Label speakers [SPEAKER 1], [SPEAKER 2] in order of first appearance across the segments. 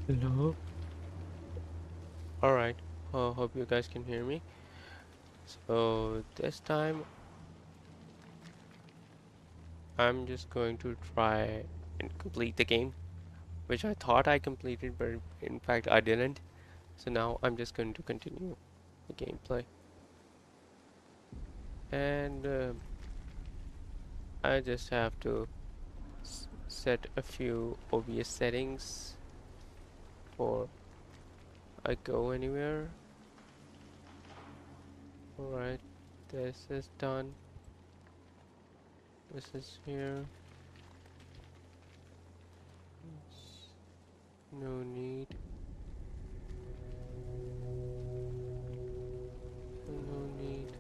[SPEAKER 1] Hello. All right. Hope you guys can hear me. So this time I'm just going to try and complete the game, which I thought I completed, but in fact I didn't. So now I'm just going to continue the gameplay, and I just have to set a few obvious settings before I go anywhere. All right. This is done. This is here. No need. No need.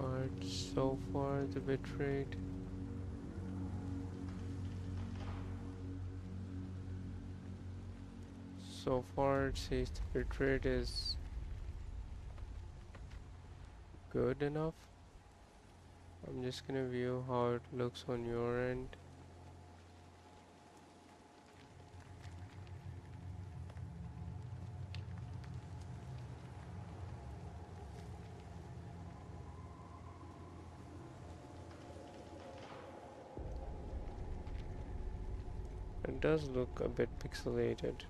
[SPEAKER 1] Alright, so far the bitrate. So far it says the bitrate is good enough. I'm just gonna view how it looks on your end. It does look a bit pixelated.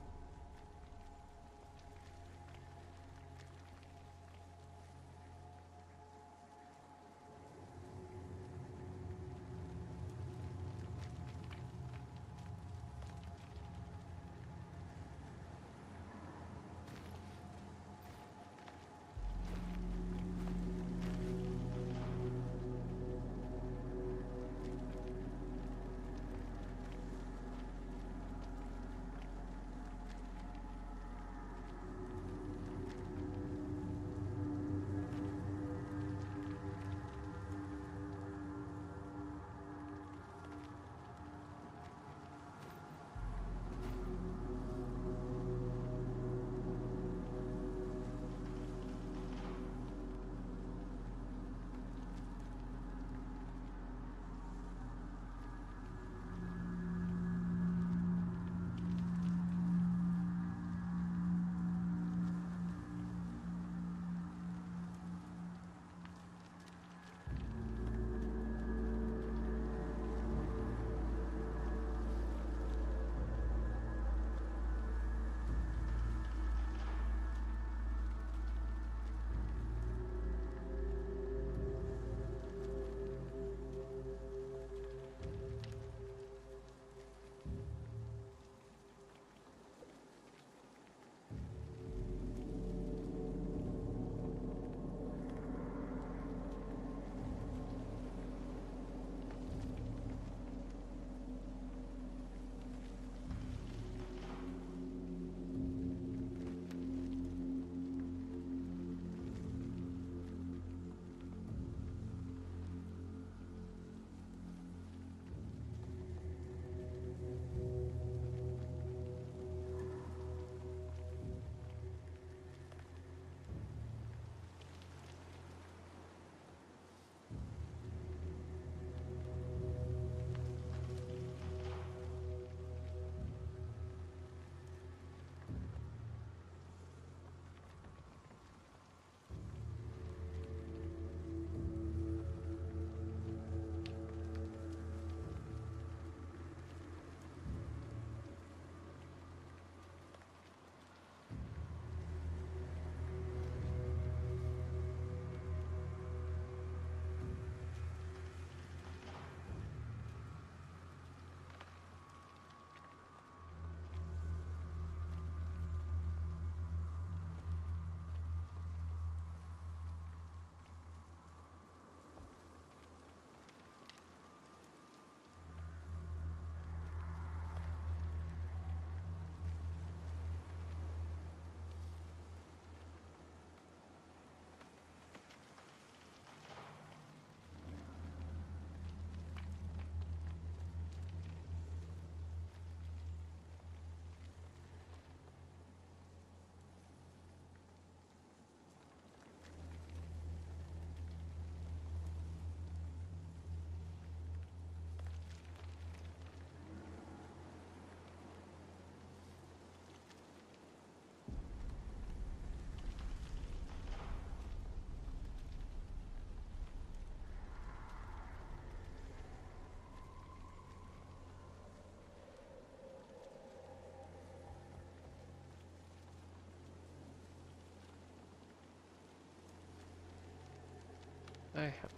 [SPEAKER 1] I have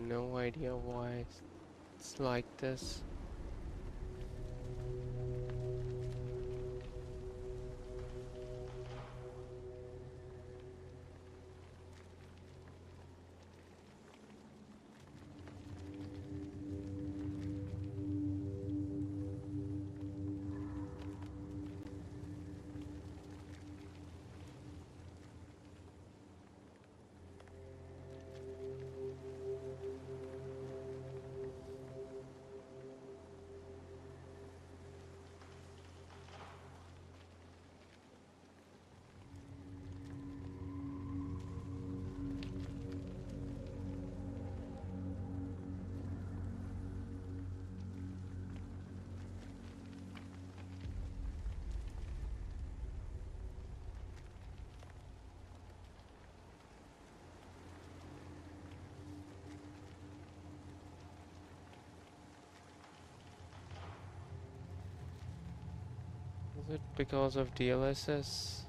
[SPEAKER 1] no idea why it's like this. Is it because of DLSS?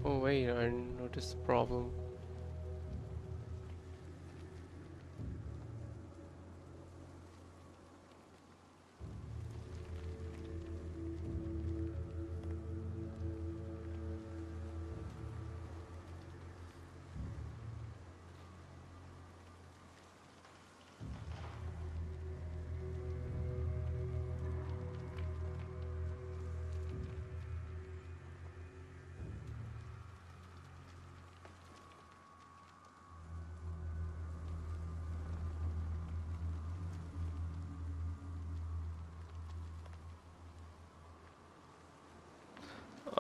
[SPEAKER 1] Oh wait, I noticed the problem.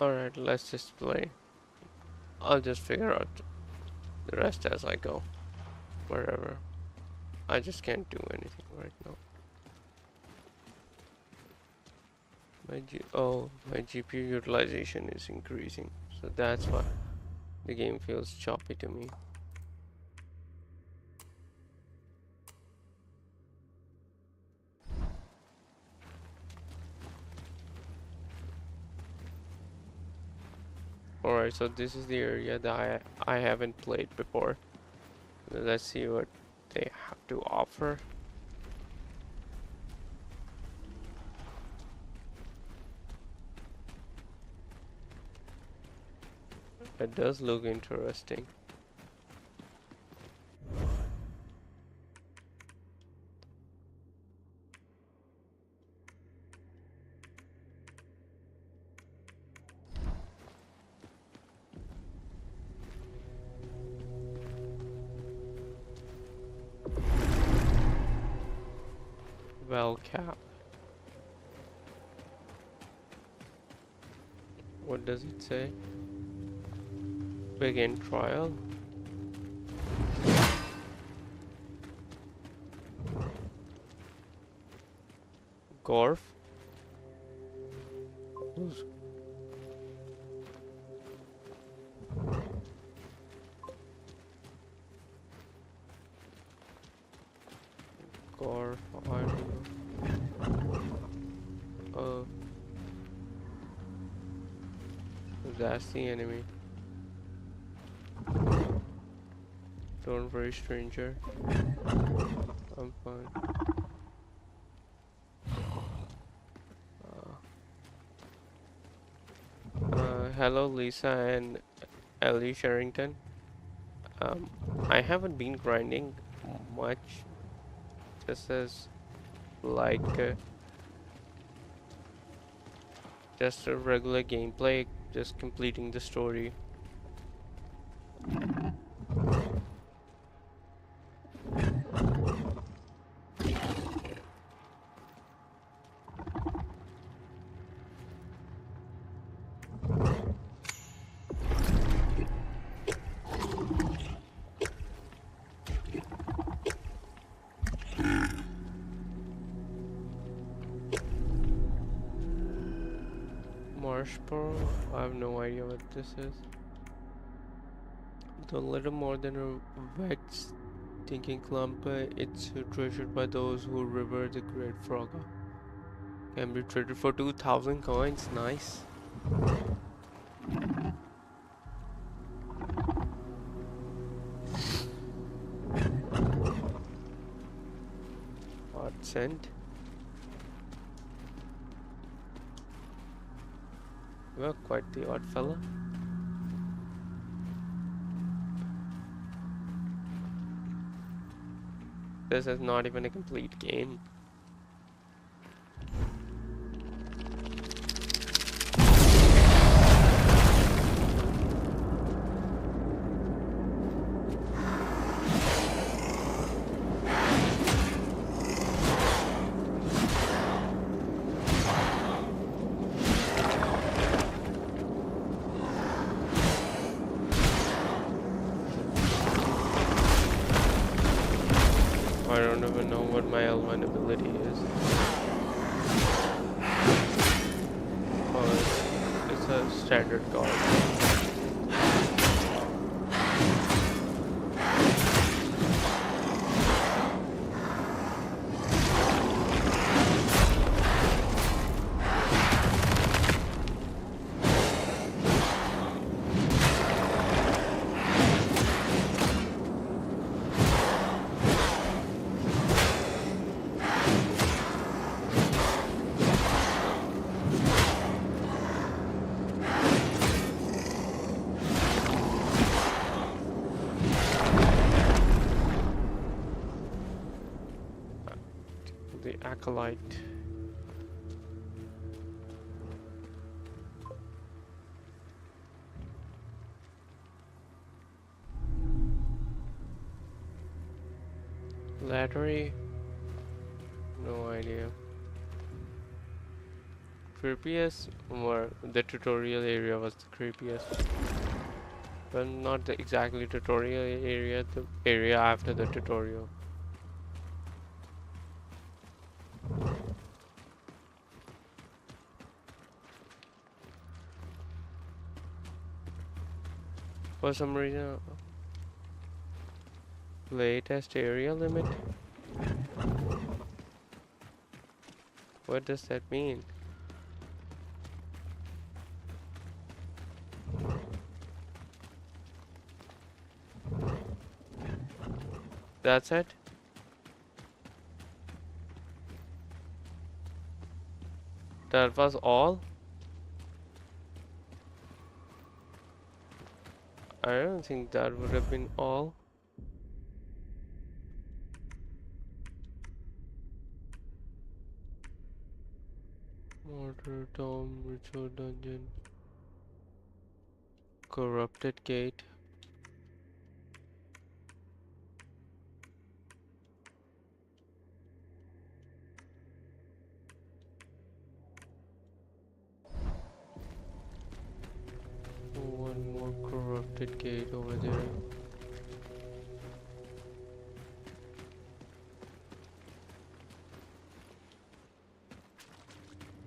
[SPEAKER 1] Alright, let's just play. I'll just figure out the rest as I go. Wherever. I just can't do anything right now. My GPU utilization is increasing, so that's why the game feels choppy to me. Alright, so this is the area that I haven't played before. Let's see what they have to offer. It does look interesting. Well cap. What does it say? Begin trial. Gorf. Who's Gorf? I don't know. Oh, that's the enemy. Don't worry, stranger. I'm fine. Hello, Lisa and Ellie Sherrington. Um, I haven't been grinding much, just as like just a regular gameplay, just completing the story. Marsh Pearl? I have no idea what this is. Though little more than a wet, stinking clump, it's treasured by those who revere the great Frogger. Can be traded for 2,000 coins. Nice. Odd scent. Well, quite the odd fella. This is not even a complete game. I don't even know what my L1 ability is. Oh, it's a standard card. The Acolyte. Lattery? No idea. Creepiest? Or the tutorial area was the creepiest. Well, not the exactly tutorial area, the area after the tutorial. For some reason, playtest area limit? What does that mean? That's it? That was all? I don't think that would have been all. Mortar Tom, Ritual Dungeon, Corrupted Gate. One more Corrupted Gate over there.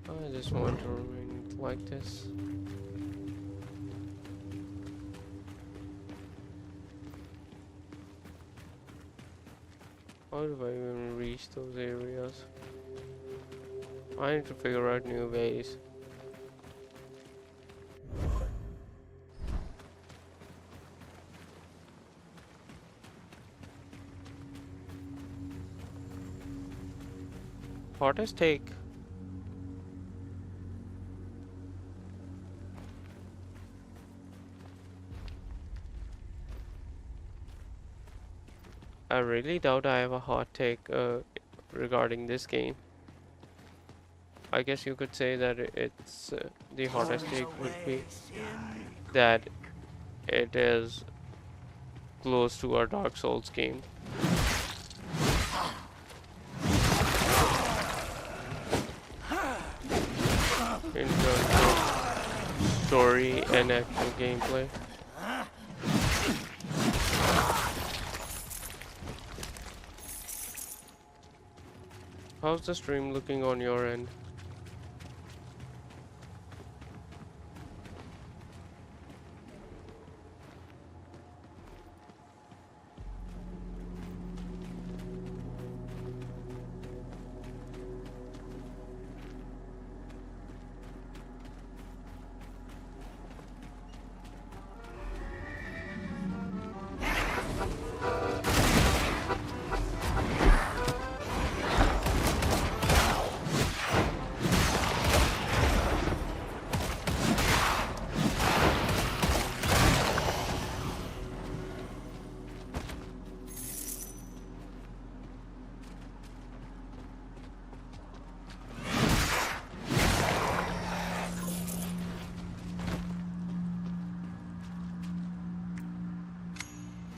[SPEAKER 1] I just want to remain like this. How do I even reach those areas? I need to figure out new ways. Hottest take. I really doubt I have a hot take regarding this game. I guess you could say that it's the hottest take would be that it is close to our Dark Souls game. In terms of story and actual gameplay. How's the stream looking on your end?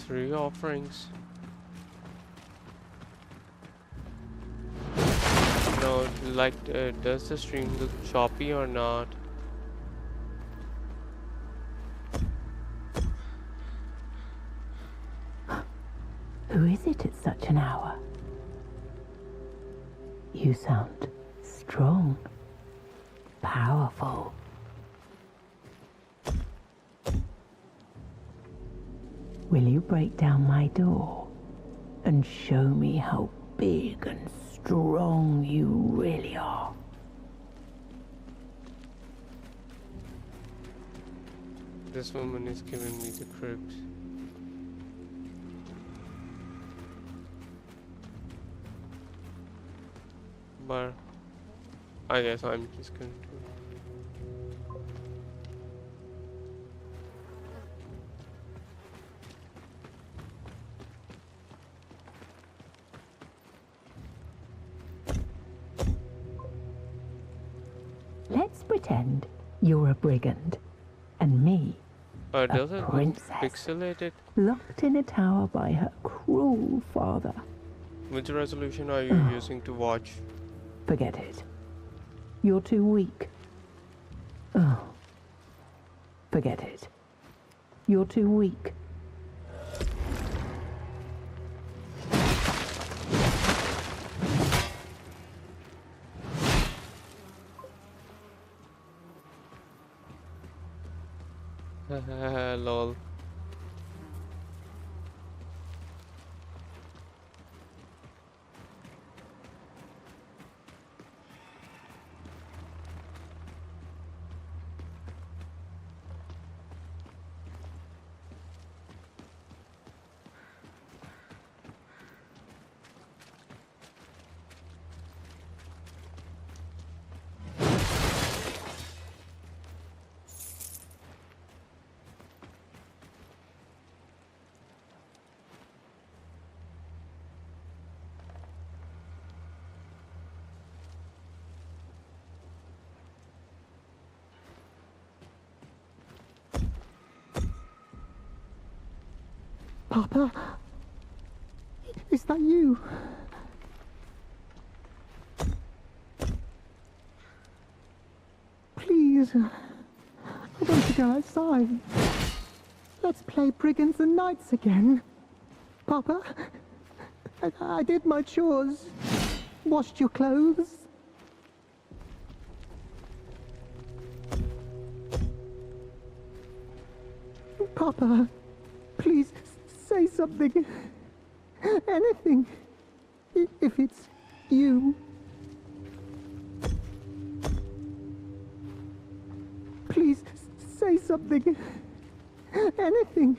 [SPEAKER 1] Three offerings. No, like, does the stream look choppy or not?
[SPEAKER 2] Who is it at such an hour? You sound strong, powerful. Will you break down my door and show me how big and strong you really are?
[SPEAKER 1] This woman is giving me the creeps. But I guess I'm just going to.
[SPEAKER 2] Let's pretend you're a brigand and me,
[SPEAKER 1] Does it look
[SPEAKER 2] princess.
[SPEAKER 1] pixelated?
[SPEAKER 2] locked in a tower by her cruel father.
[SPEAKER 1] Which resolution are you using to watch?
[SPEAKER 2] Forget it. You're too weak. Oh. Forget it. You're too weak.
[SPEAKER 1] Lol.
[SPEAKER 3] Papa? Is that you? Please, I want to go outside. Let's play Brigands and Knights again. Papa, I did my chores. Washed your clothes. Papa, please say something. Anything. If it's you. Please say something. Anything.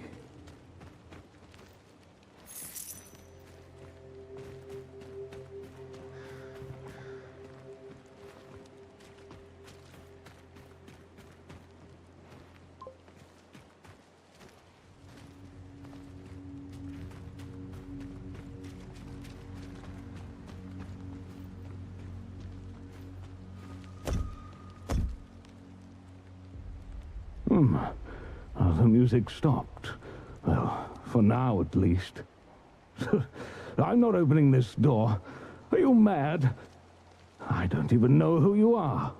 [SPEAKER 4] The music stopped. Well, for now at least. I'm not opening this door. Are you mad? I don't even know who you are.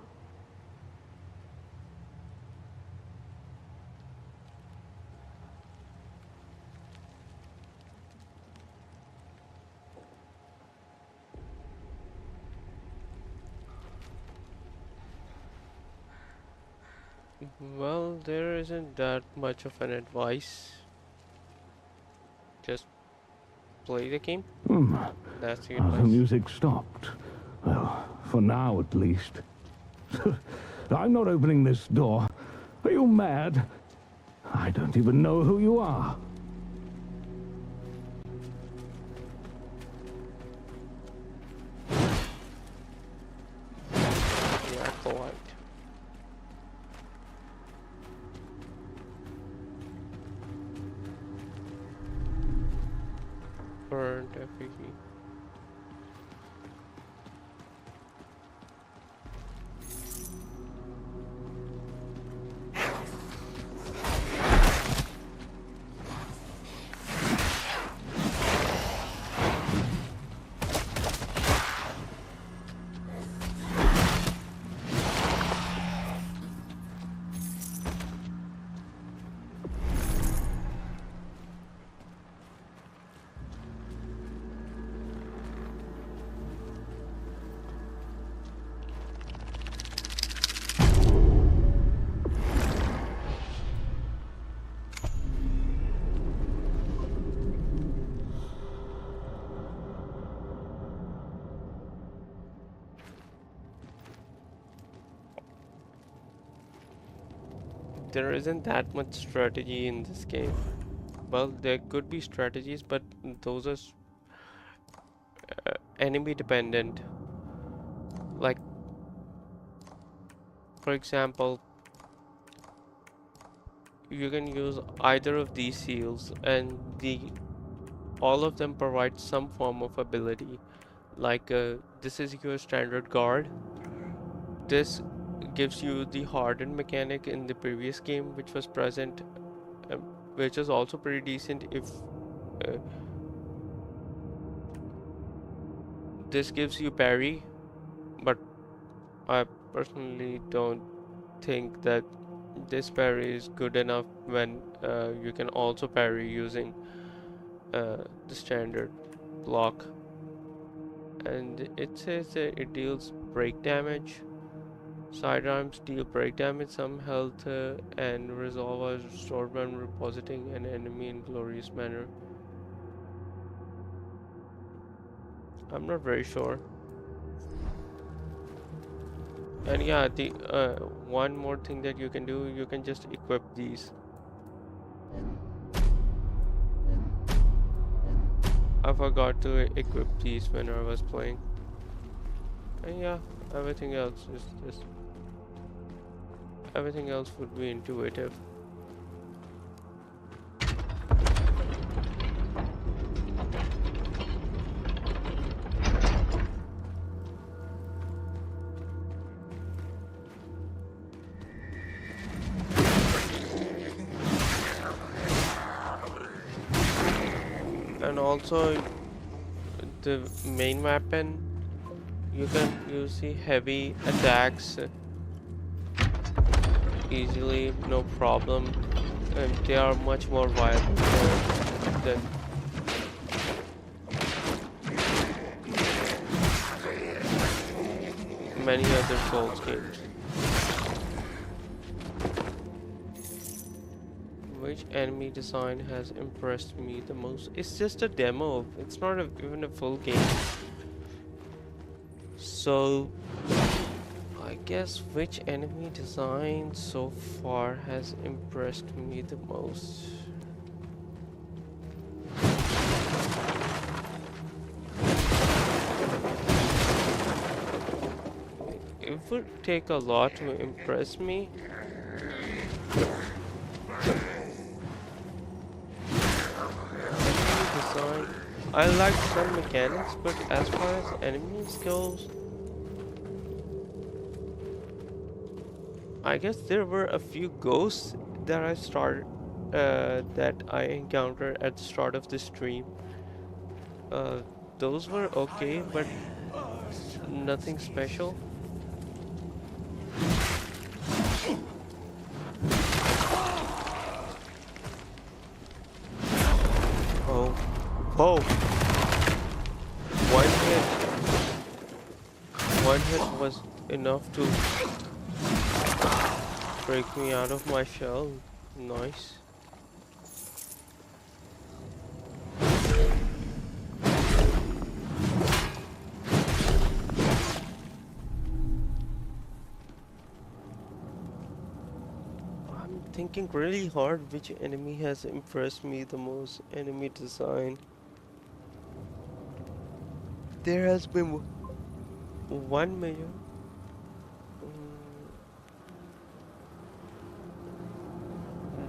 [SPEAKER 1] Well, there isn't that much of an advice. Just play the game. That's the
[SPEAKER 4] The
[SPEAKER 1] advice.
[SPEAKER 4] music stopped. Well, for now at least. I'm not opening this door. Are you mad? I don't even know who you are.
[SPEAKER 1] Yeah, polite. Burned FPV. There isn't that much strategy in this game. Well, there could be strategies, but those are enemy dependent. Like, for example, you can use either of these seals, and all of them provide some form of ability. Like, this is your standard guard. This gives you the hardened mechanic in the previous game, which was present, which is also pretty decent. If this gives you parry, but I personally don't think that this parry is good enough when you can also parry using the standard block. And it says that it deals break damage. Sidearms deal break damage, some health, and resolve are restored when repositing an enemy in glorious manner. I'm not very sure. And yeah, the one more thing that you can do, you can just equip these. I forgot to equip these when I was playing. And yeah, everything else is just... everything else would be intuitive. And also the main weapon, you can use the heavy attacks easily, no problem, and they are much more viable than many other Souls games. Which enemy design has impressed me the most? It's just a demo. It's not even a full game. So, I guess which enemy design so far has impressed me the most? It would take a lot to impress me. Enemy design. I like some mechanics, but as far as enemies goes, I guess there were a few ghosts that that I encountered at the start of the stream. Uh, those were okay, but nothing special. Oh, whoa! One hit, one hit was enough to break me out of my shell. Nice. I'm thinking really hard which enemy has impressed me the most. Enemy design. There has been one major.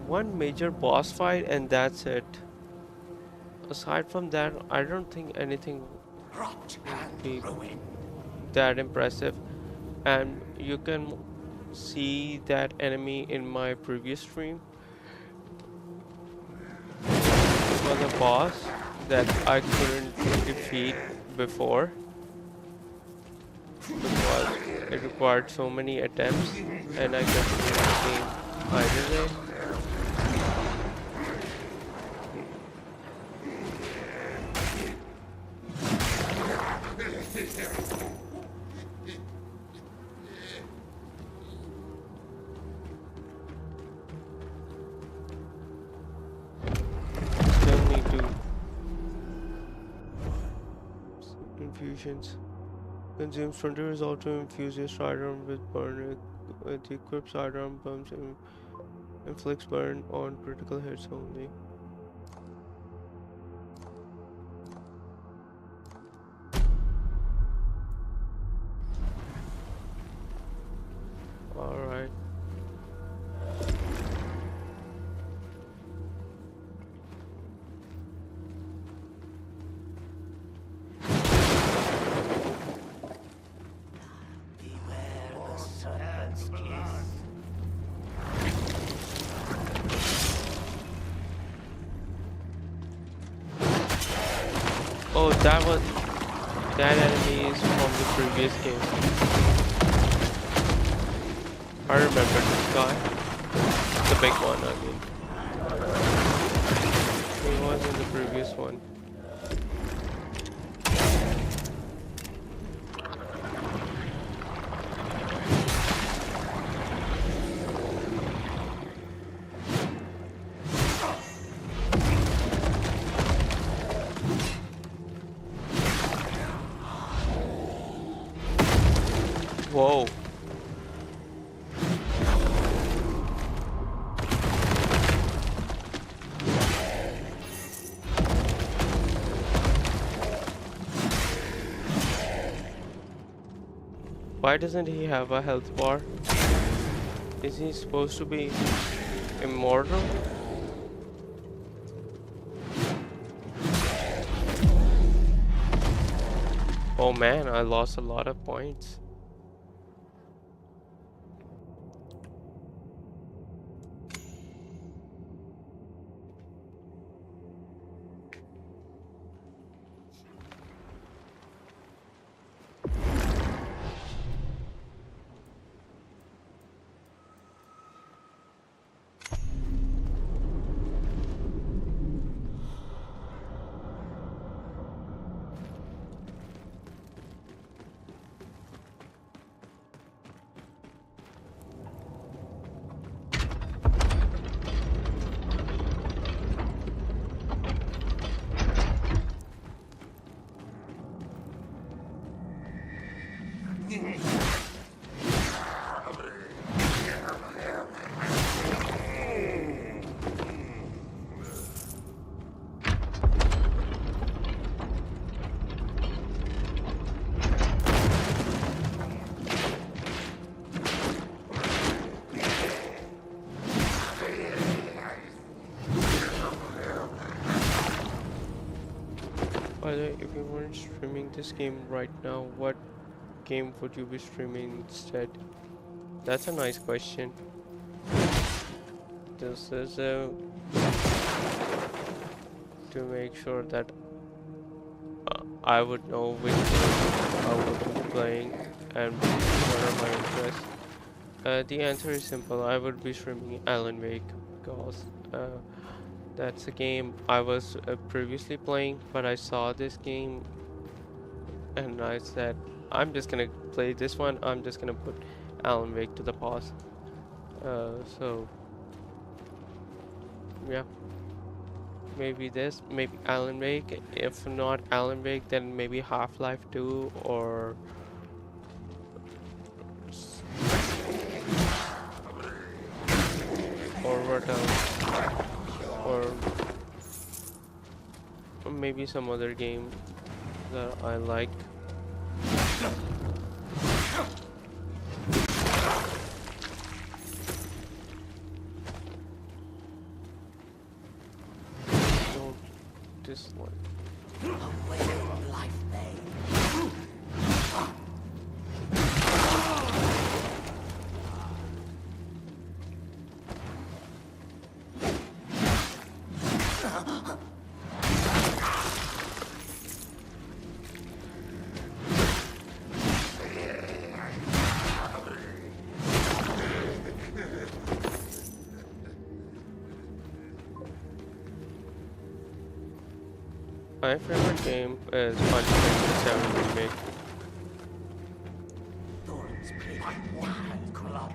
[SPEAKER 1] One major boss fight, and that's it. Aside from that, I don't think anything would be that impressive. And you can see that enemy in my previous stream. It was a boss that I couldn't defeat before because it required so many attempts, and I continued the game either way. Still need to infusions. Consumes 20 result to infuse your sidearm with burn. The equipped sidearm bumps and inflicts burn on critical hits only. Alright. Oh, that enemy is from the previous game. I remember this guy. The big one, I mean. He was in the previous one. Whoa. Why doesn't he have a health bar? Is he supposed to be immortal? Oh man, I lost a lot of points. By the way, if you weren't streaming this game right now, what game would you be streaming instead? That's a nice question. This is to make sure that I would know which game I would be playing and what are my interests. The answer is simple. I would be streaming Alan Wake because that's a game I was previously playing, but I saw this game and I said, I'm just gonna play this one. I'm just gonna put Alan Wake to the pause. So yeah, maybe this, maybe Alan Wake. If not Alan Wake, then maybe Half-Life 2 or what else? Or maybe some other game that I like. Don't dislike.
[SPEAKER 5] Away from life, babe.
[SPEAKER 1] My favorite game is Final Fantasy VII Remake.
[SPEAKER 5] Thorns play wild club.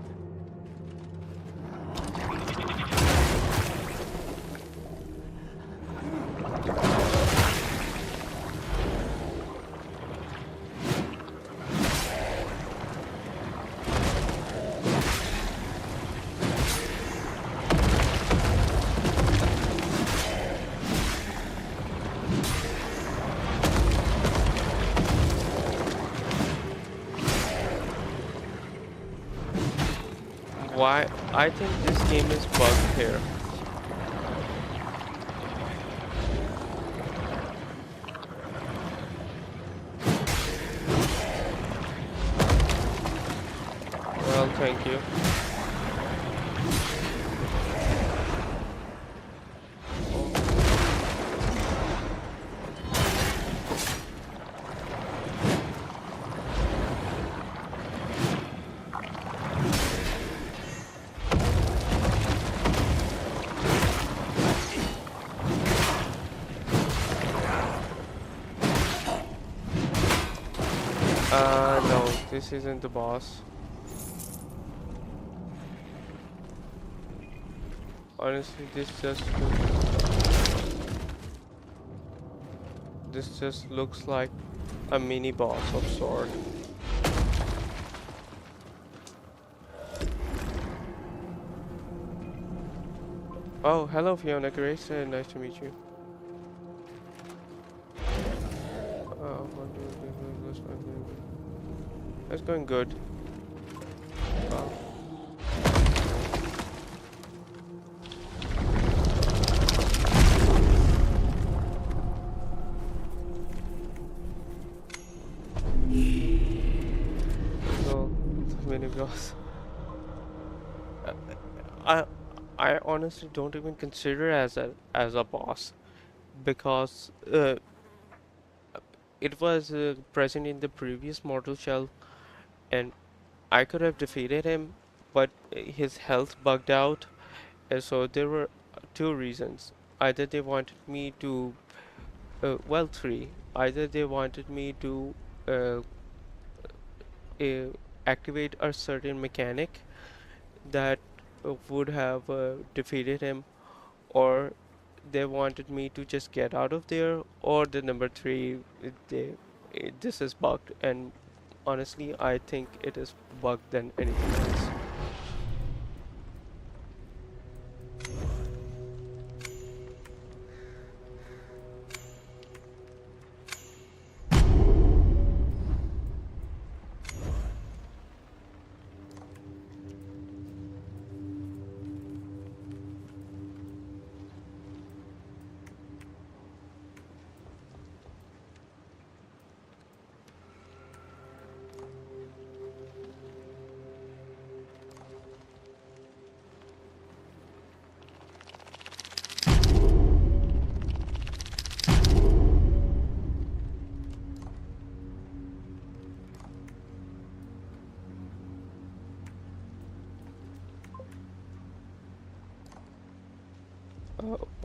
[SPEAKER 1] Why? I think this game is bugged here. Well, thank you. No, this isn't the boss. Honestly, this just looks like a mini boss of sort. Oh, hello Fiona Grace, nice to meet you. That's going good. So, mini boss. I honestly don't even consider as a boss because it was present in the previous Mortal Shell, and I could have defeated him, but his health bugged out, and so there were two reasons. Either they wanted me to, well, three. Either they wanted me to uh, activate a certain mechanic that would have defeated him, or they wanted me to just get out of there, or the number three, this is bugged, and honestly, I think it is bugged than anything else.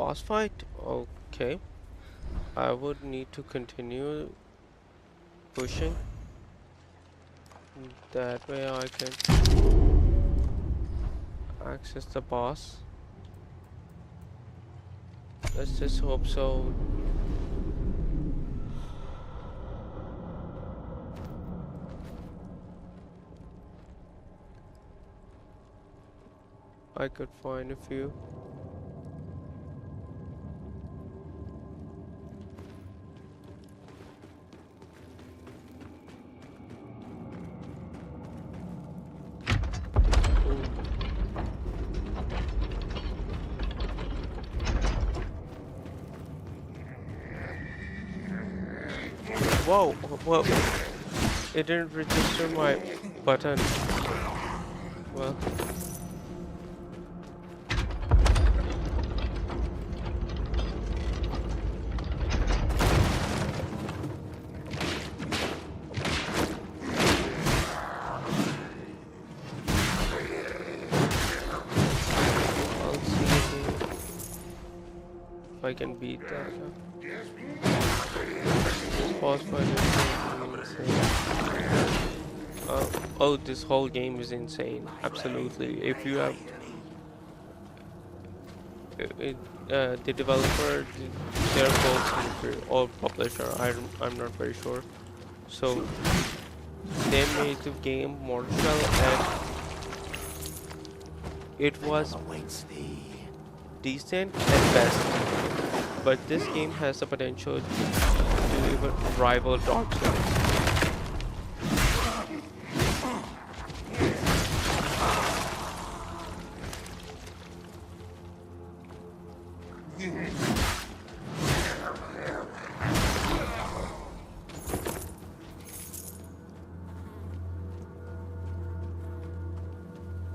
[SPEAKER 1] boss fight? Okay. I would need to continue pushing. That way I can access the boss. Let's just hope so. I could find a few. Whoa, whoa. It didn't register my button. Well. I'll see if I can beat that. Boss fight is insane. Oh, this whole game is insane. Absolutely. If you have the developer, they're both or publisher. I'm not very sure. So they made the game Mortal Shell, and it was
[SPEAKER 5] Awaits thee.
[SPEAKER 1] decent at best. But this game has the potential to even rival Dark Souls.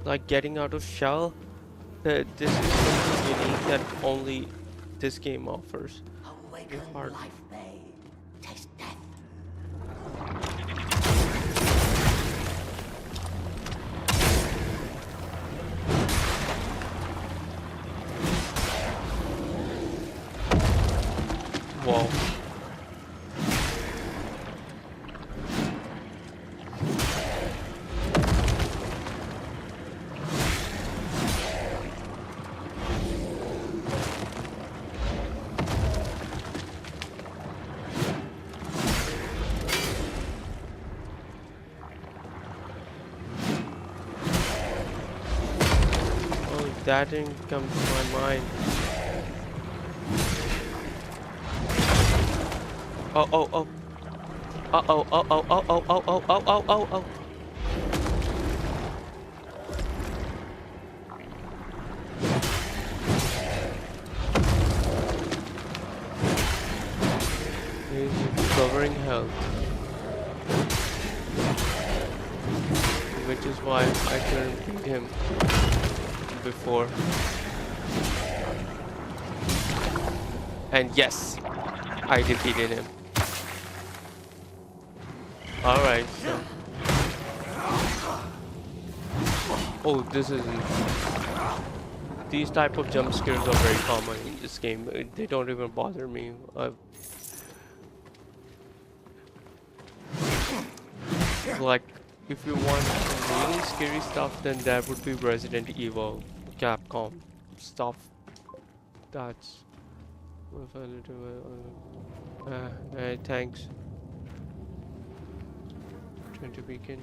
[SPEAKER 1] Like getting out of shell, this is something unique that only this game offers.
[SPEAKER 5] Awaken
[SPEAKER 1] hard.
[SPEAKER 5] life may taste death.
[SPEAKER 1] Whoa. That didn't come to my mind. Oh, oh, oh. Oh, oh, oh, oh, oh, oh, oh, oh, oh, oh, oh, oh. He's recovering health. Which is why I couldn't beat him before. And yes, I defeated him. Alright, so. Oh, this isn't. These type of jump scares are very common in this game. They don't even bother me. Like, if you want really scary stuff, then that would be Resident Evil, Capcom stuff. That's. Thanks. 20 beacon.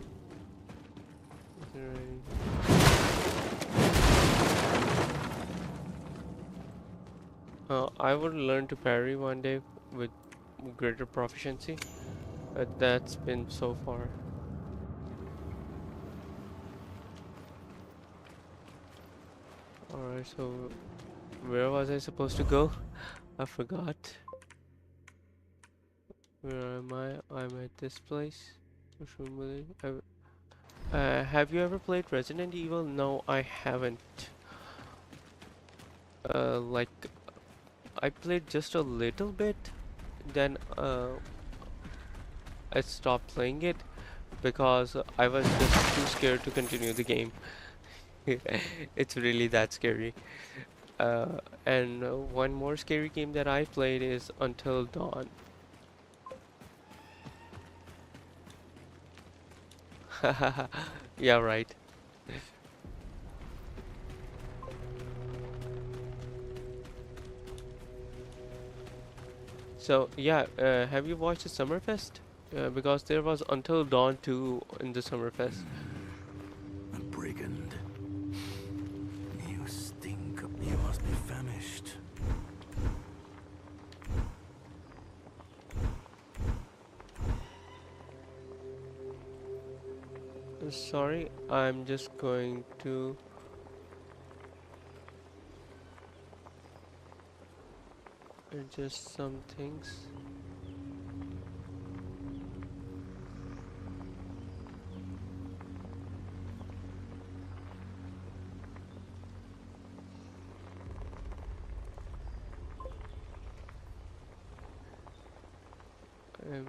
[SPEAKER 1] I would learn to parry one day with greater proficiency. That's been so far. Alright, so where was I supposed to go? I forgot. Where am I? I'm at this place. Have you ever played Resident Evil? No, I haven't. Like, I played just a little bit, then I stopped playing it because I was just too scared to continue the game. It's really that scary. And one more scary game that I played is Until Dawn. Yeah, right. So yeah, have you watched the Summerfest? Because there was Until Dawn 2 in the Summerfest.
[SPEAKER 6] A brigand. You stink. You must be famished.
[SPEAKER 1] Sorry, I'm just going to adjust some things. Um,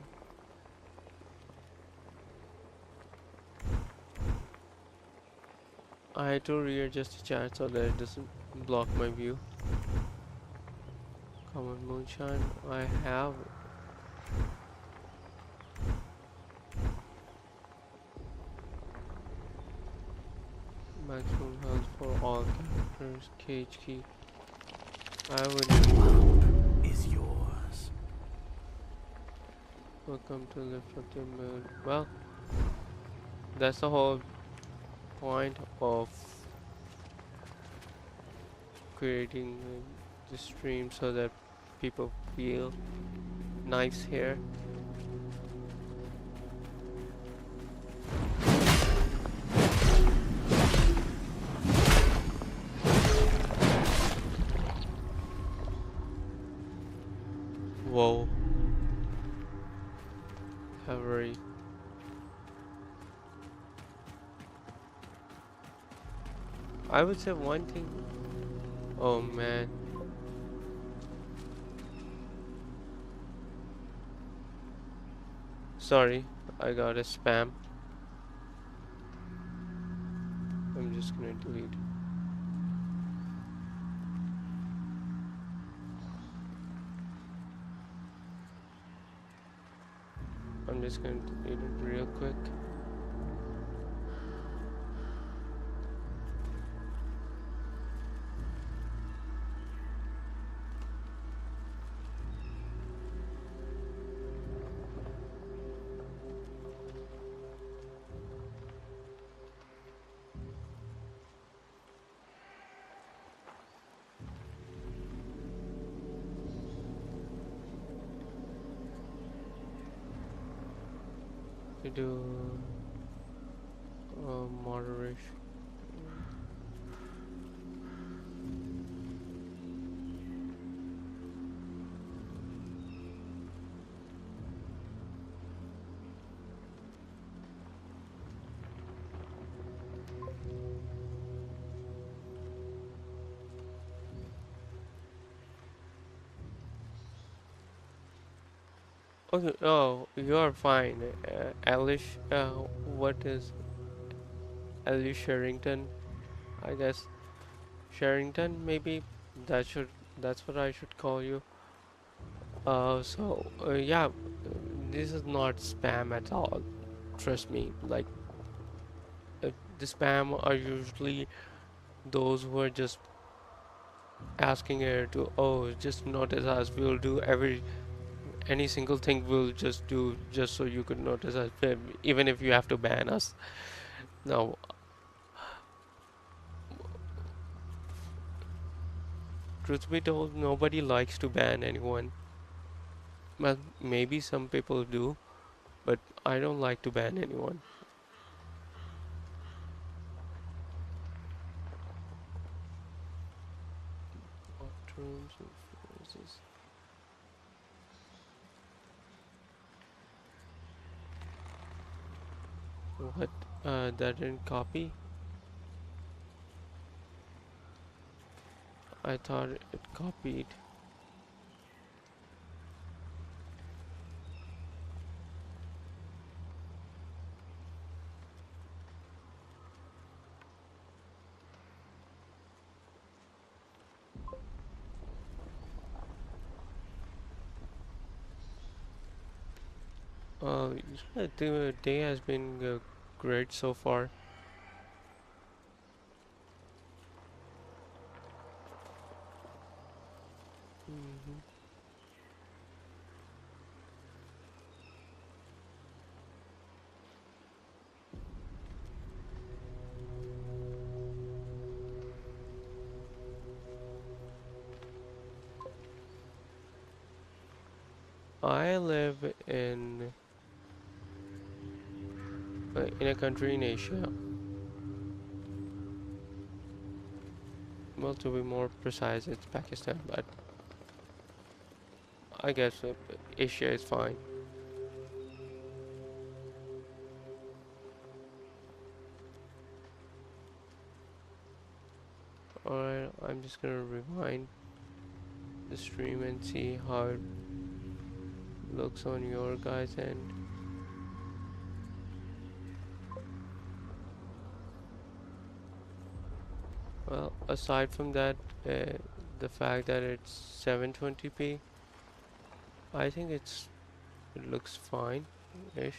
[SPEAKER 1] I had to readjust the chat so that it doesn't block my view. Common moonshine, I have. Maximum health for all characters. Cage key. I would.
[SPEAKER 6] Is yours.
[SPEAKER 1] Welcome to lift up the moon. Well, that's the whole point of creating the stream so that people feel nice here. Whoa. Cavalry. I would say one thing. Oh man. Sorry, I got a spam. I'm just gonna delete. I'm just gonna delete it real quick. To do moderation. Okay, oh, you're fine. Alice, what is Alice Sherrington? I guess Sherrington, maybe that should that's what I should call you. Yeah, this is not spam at all. Trust me. Like the spam are usually those who are just asking her to, oh, just notice us. We'll do any single thing we'll just do just so you could notice us, even if you have to ban us. Now, truth be told, nobody likes to ban anyone. Well, maybe some people do, but I don't like to ban anyone. Bathrooms and phrases. What? That didn't copy? I thought it copied. Yeah, the day has been great so far. Mhm. I live in a country in Asia. Well, to be more precise, it's Pakistan, but I guess Asia is fine. Alright, I'm just gonna rewind the stream and see how it looks on your guys' end. Well, aside from that, the fact that it's 720p, I think it looks fine-ish.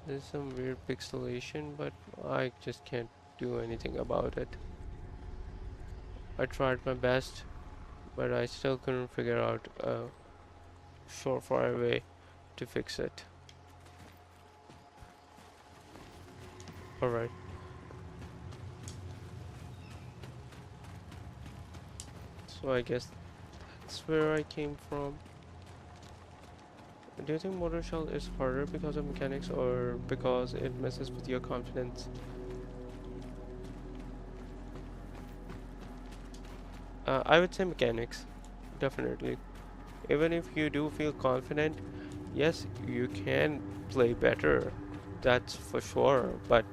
[SPEAKER 1] There's some weird pixelation, but I just can't do anything about it. I tried my best, but I still couldn't figure out a surefire way to fix it. Alright, so I guess that's where I came from. Do you think Motor Shell is harder because of mechanics or because it messes with your confidence? I would say mechanics, definitely. Even if you do feel confident, yes, you can play better, that's for sure. But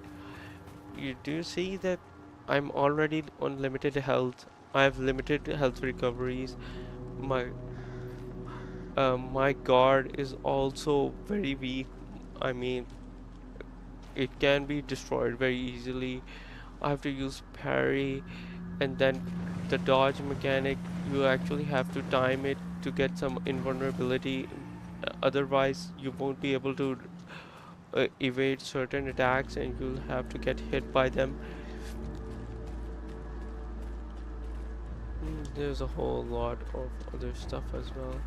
[SPEAKER 1] you do see that I'm already on limited health. I have limited health recoveries. My my guard is also very weak. I mean, it can be destroyed very easily. I have to use parry, and then the dodge mechanic, you actually have to time it to get some invulnerability. Otherwise, you won't be able to evade certain attacks, and you'll have to get hit by them. There's a whole lot of other stuff as well.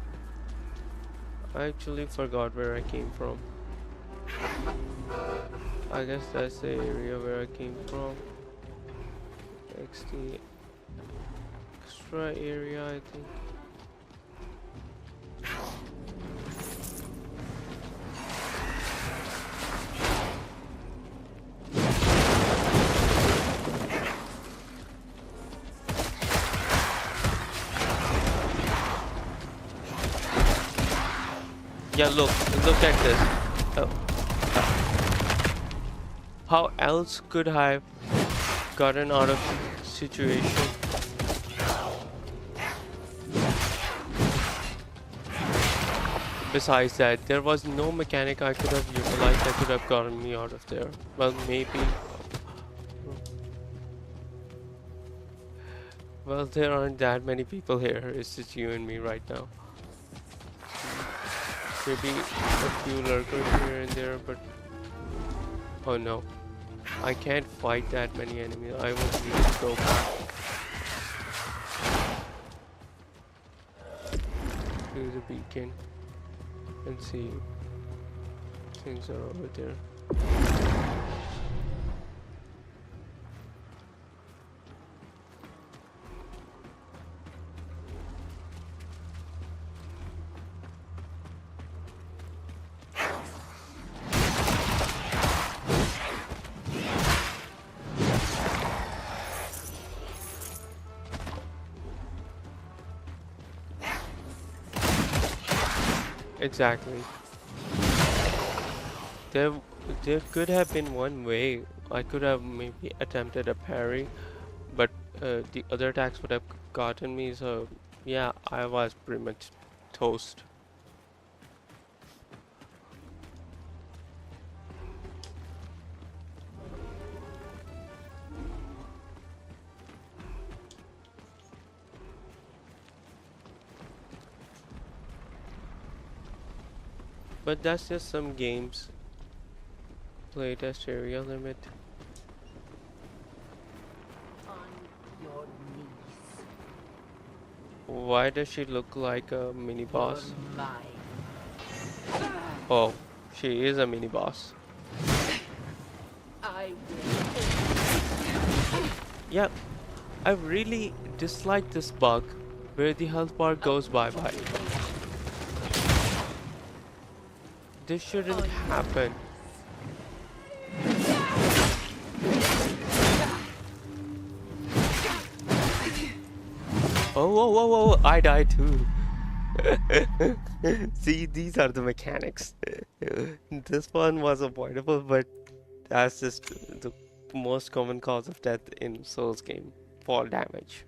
[SPEAKER 1] I actually forgot where I came from. I guess that's the area where I came from. XD extra area, I think. Yeah, look at this. Oh, how else could I have gotten out of the situation? Besides that, there was no mechanic I could have utilized that could have gotten me out of there. Well, maybe. Well, there aren't that many people here. It's just you and me right now. Maybe a few lurkers here and there, but oh no, I can't fight that many enemies. I will need to go back to the beacon and see if things are over there. Exactly. There, there could have been one way. I could have maybe attempted a parry, but the other attacks would have gotten me. So yeah, I was pretty much toast. But that's just some games. Playtest area limit.
[SPEAKER 2] On your knees.
[SPEAKER 1] Why does she look like a mini boss?
[SPEAKER 2] For mine.
[SPEAKER 1] Oh, she is a mini boss.
[SPEAKER 2] I will.
[SPEAKER 1] Yeah, I really dislike this bug where the health bar goes bye-bye. This shouldn't happen. Oh, whoa, whoa, whoa, I died too. See, these are the mechanics. This one was avoidable, but that's just the most common cause of death in Souls game. Fall damage.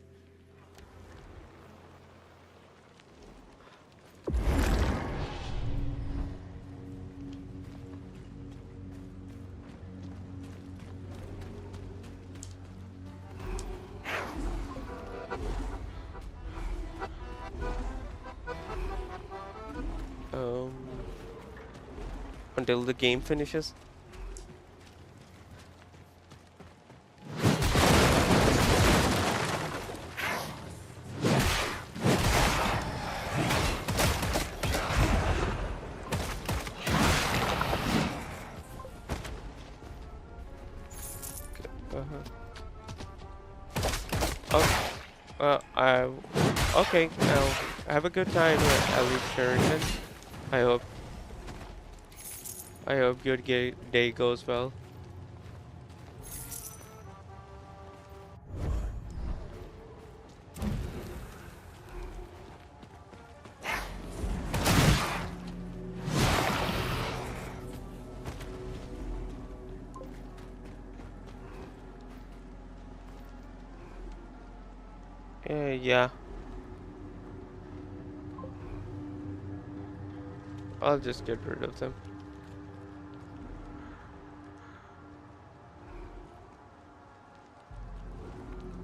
[SPEAKER 1] Um, until the game finishes. Oh, okay. Now have a good time, Ellie Sherrington. I hope. I hope your day goes well. Yeah. I'll just get rid of them.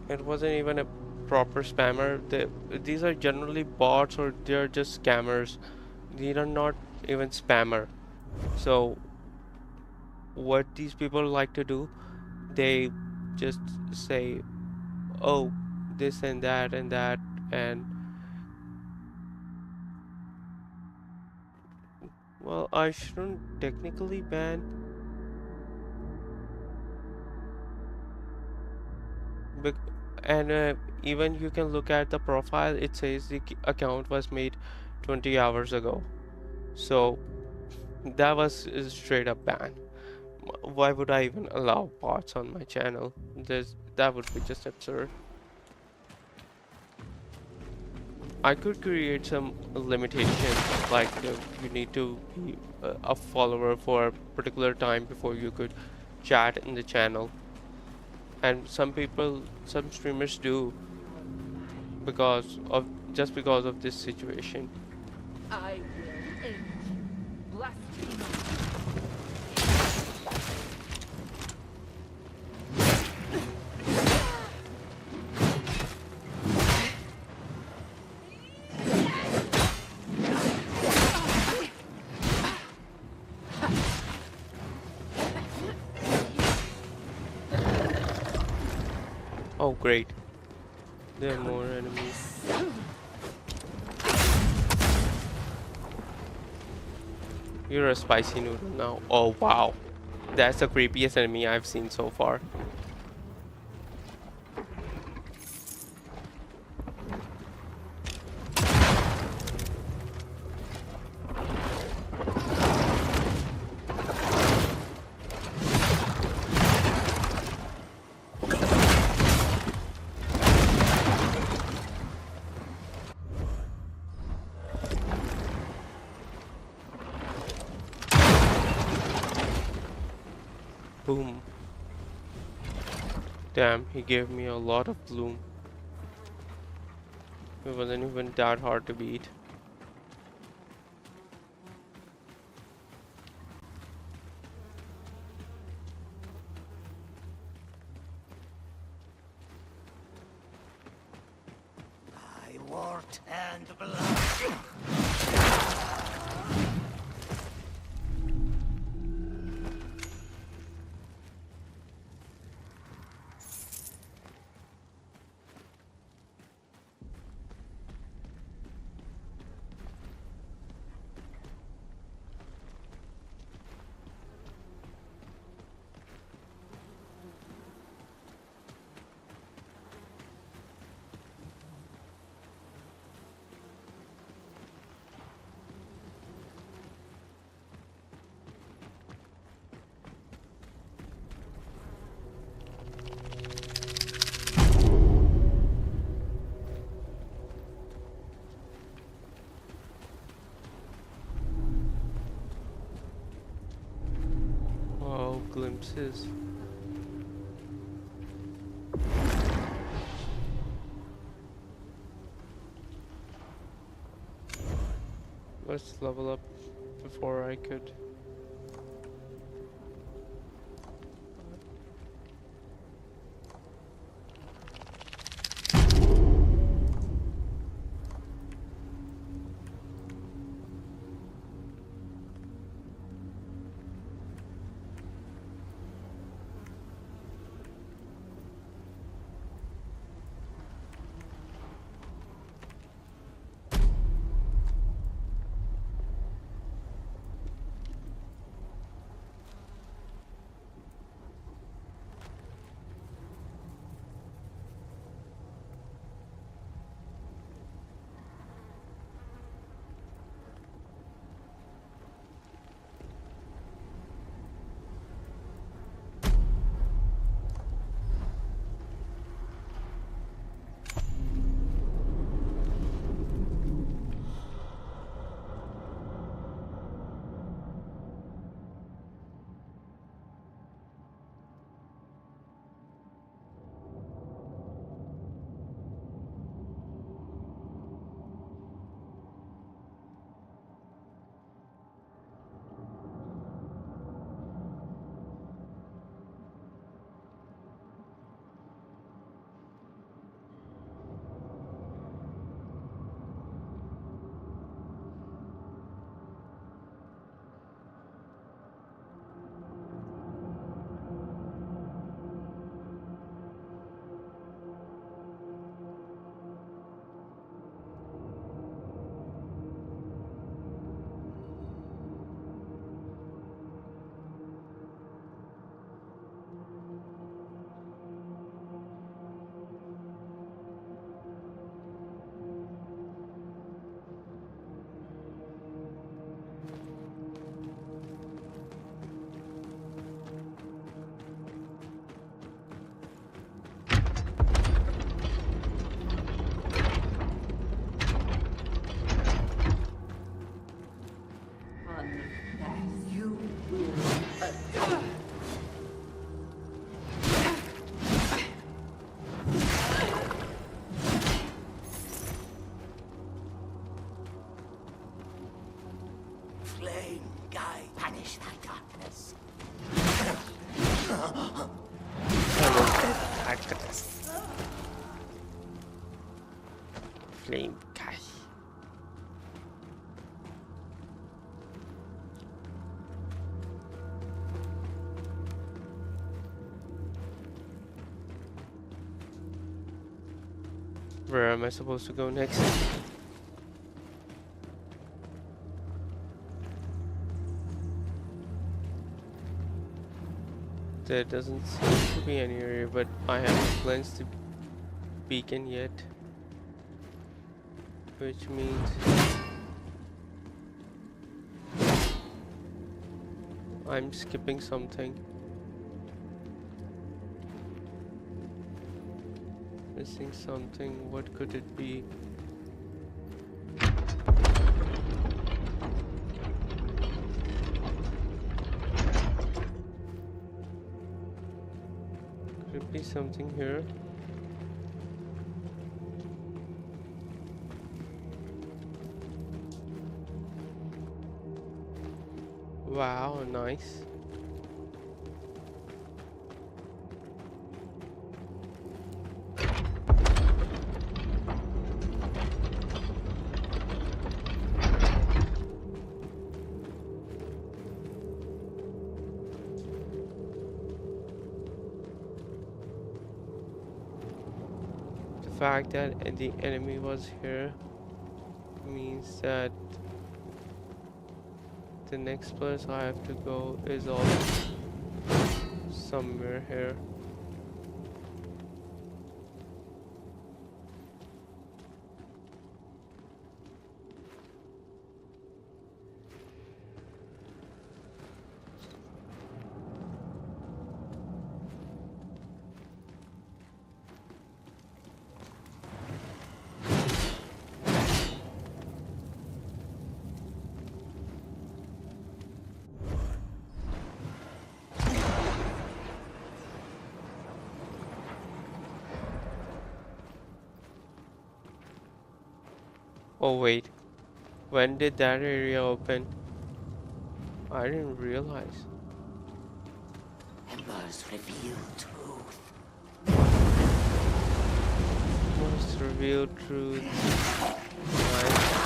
[SPEAKER 1] It wasn't even a proper spammer. These are generally bots or they're just scammers. These are not even spammer. So what these people like to do, they just say, oh, this and that and well, I shouldn't technically ban. And even you can look at the profile, it says the account was made 20 hours ago. So that was a straight up ban. Why would I even allow bots on my channel? That would be just absurd. I could create some limitations, like you need to be a follower for a particular time before you could chat in the channel. And some streamers do just because of this situation.
[SPEAKER 2] I will end you. Blasphemy.
[SPEAKER 1] Oh great, there are more enemies. You're a spicy noodle now. Oh wow, that's the creepiest enemy I've seen so far. Boom. Damn, he gave me a lot of bloom. It wasn't even that hard to beat.
[SPEAKER 5] By wart and blood.
[SPEAKER 1] glimpses. Let's level up before I could.
[SPEAKER 5] Flame guy, banish thy darkness.
[SPEAKER 1] Flame guy. Where am I supposed to go next? There doesn't seem to be any area, but I haven't cleansed the beacon yet, which means I'm skipping something. Missing something. What could it be? Could it be something here? Wow, nice. The fact that the enemy was here means that the next place I have to go is also somewhere here. Oh wait, when did that area open? I didn't realize.
[SPEAKER 5] Embers reveal truth.
[SPEAKER 1] Must reveal truth. Nice.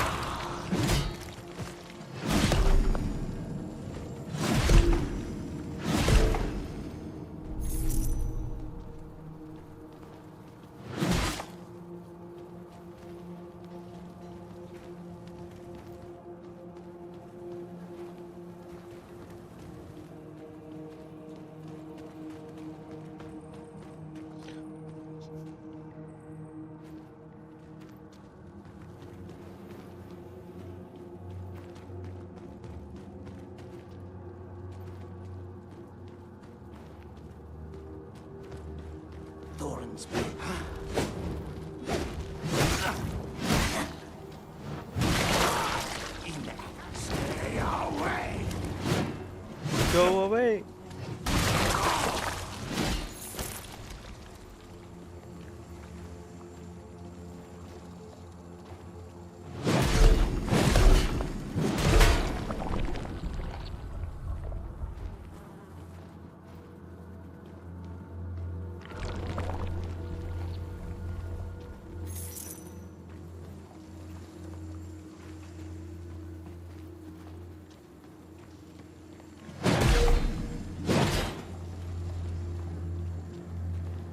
[SPEAKER 5] Thornsby. Stay away.
[SPEAKER 1] Go away.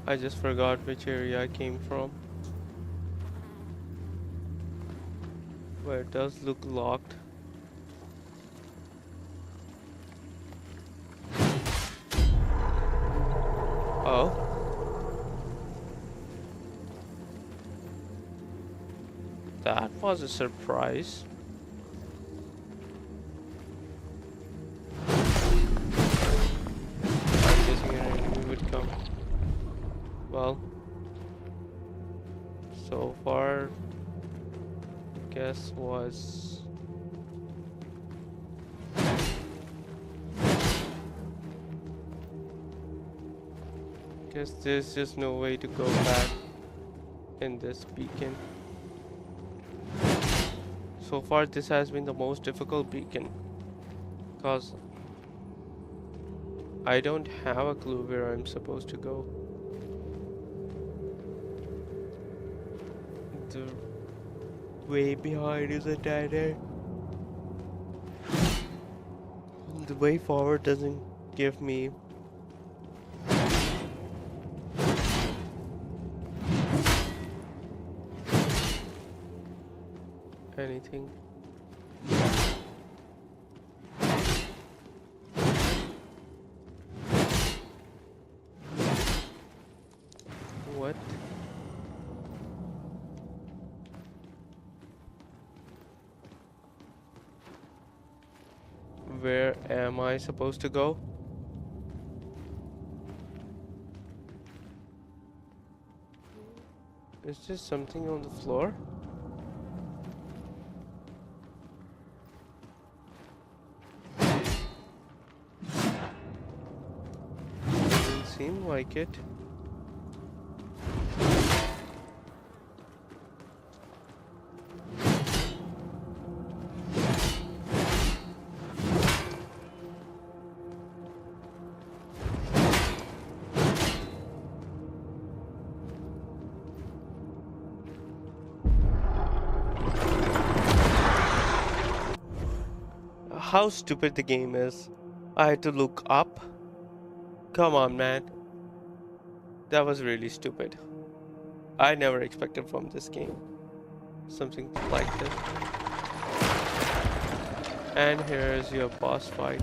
[SPEAKER 1] I just forgot which area I came from. But it does look locked. Oh. That was a surprise. I'm guessing an enemy would come. Well, so far, guess was guess there's just no way to go back in this beacon. So far, this has been the most difficult beacon because I don't have a clue where I'm supposed to go. The way behind is a dead end. The way forward doesn't give me anything. What? Where am I supposed to go? Is there something on the floor? Doesn't seem like it. How stupid the game is. I had to look up. Come on, man. That was really stupid. I never expected from this game something like this. And here's your boss fight.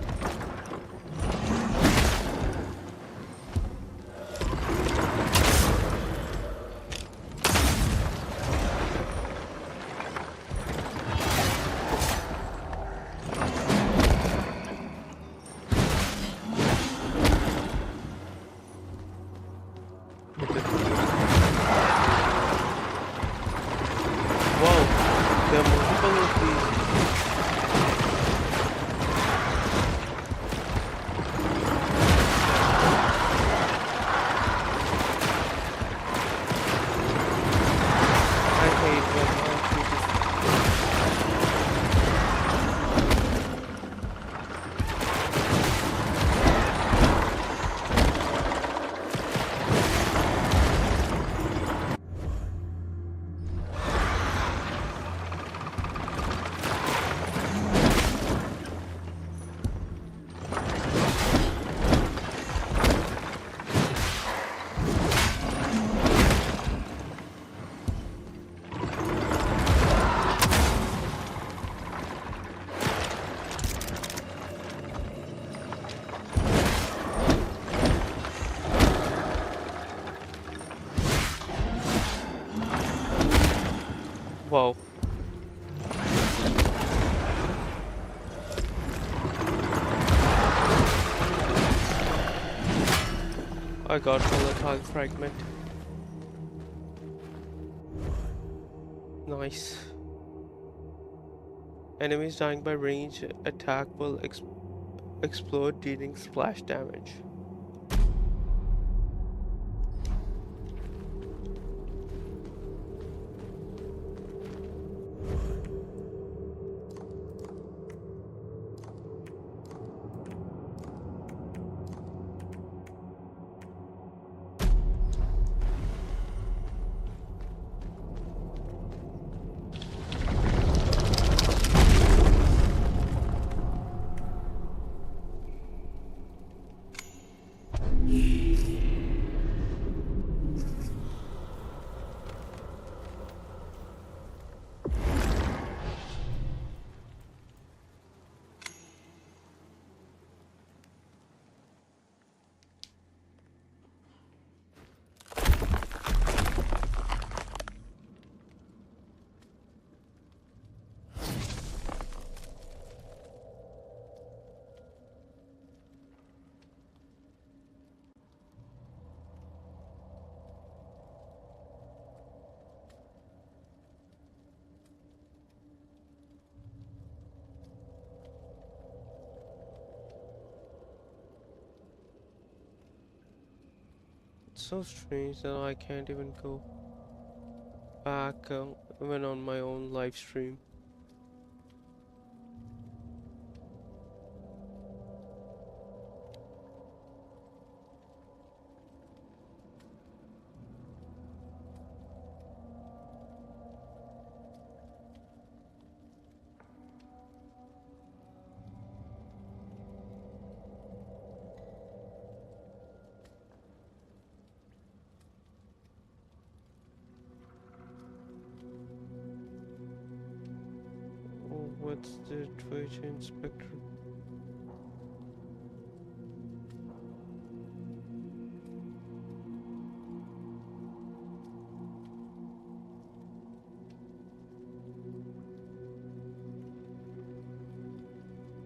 [SPEAKER 1] Wow. I got volatile fragment. Nice. Enemies dying by range attack will explode, dealing splash damage. It's so strange that I can't even go back even on my own live stream. Oh, what's the Twitch inspector?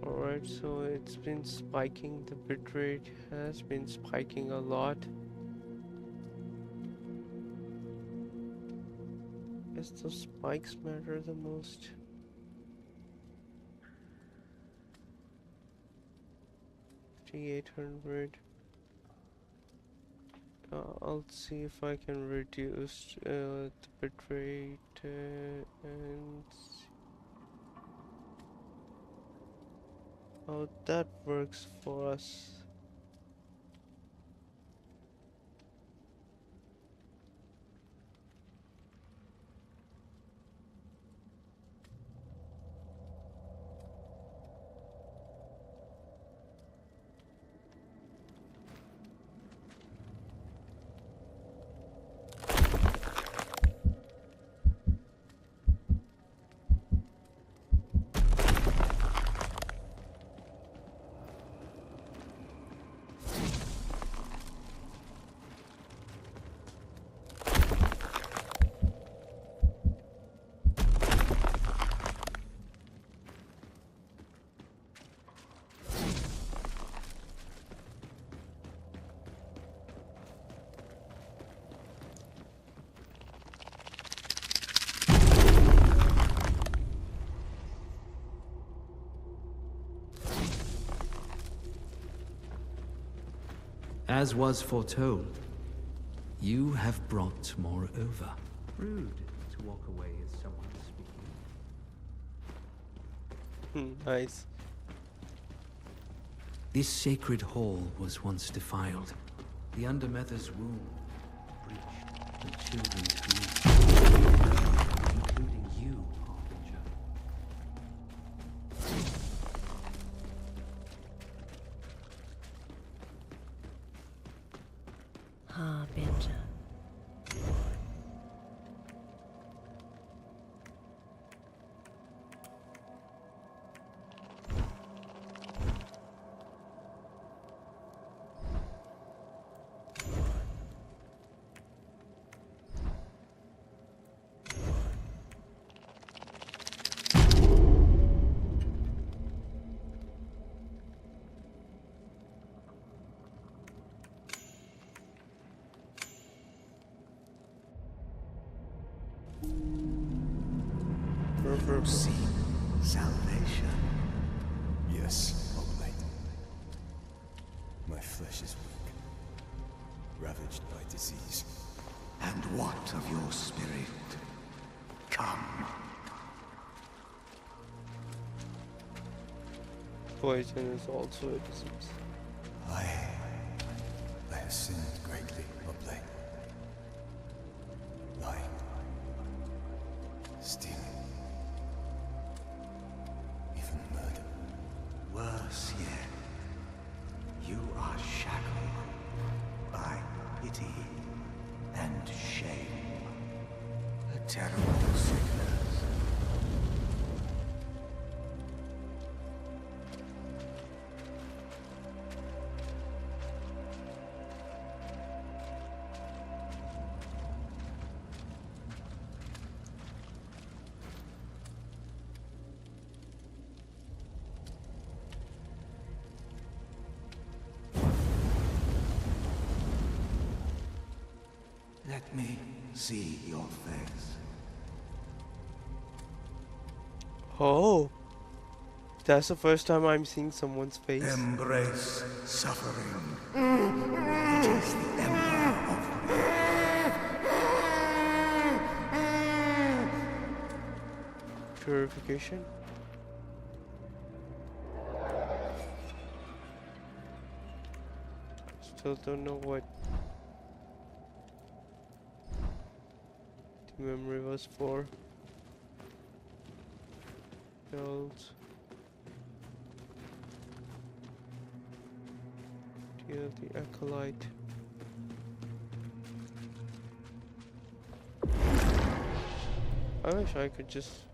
[SPEAKER 1] Alright, so it's been spiking, the bitrate has been spiking a lot. Guess the spikes matter the most. $800. I'll see if I can reduce the bitrate and how that works for us.
[SPEAKER 6] As was foretold, you have brought more over. Rude to walk away as someone speaking.
[SPEAKER 1] Nice.
[SPEAKER 6] This sacred hall was once defiled. The Undermether's womb breached, and children grew, including you, Harbinger.
[SPEAKER 2] Harbinger.
[SPEAKER 5] seek salvation?
[SPEAKER 7] Yes, Oblate. My flesh is weak, ravaged by disease.
[SPEAKER 5] And what of your spirit? Come.
[SPEAKER 1] Poison is also a disease.
[SPEAKER 7] I have sinned greatly, Oblate. Lying. Stealing. Even murder.
[SPEAKER 5] Worse yet, you are shackled by pity and shame. A terrible sickness. Let me see your face.
[SPEAKER 1] Oh, that's the first time I'm seeing someone's face.
[SPEAKER 5] Embrace suffering. It is the ember of
[SPEAKER 1] Purification. Still don't know what the memory was for. Build. Deal the acolyte. I wish I could just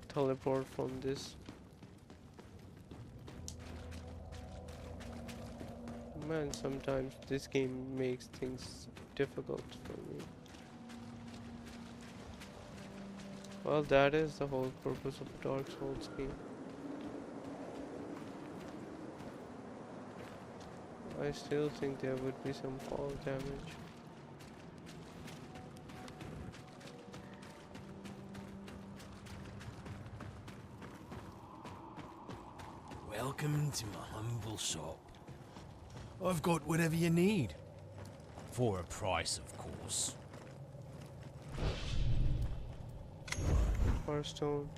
[SPEAKER 1] teleport from this. Man, sometimes this game makes things difficult for me. Well, that is the whole purpose of Dark Souls game. I still think there would be some fall damage.
[SPEAKER 8] Welcome to my humble shop. I've got whatever you need. For a price, of course.
[SPEAKER 1] Hearthstone.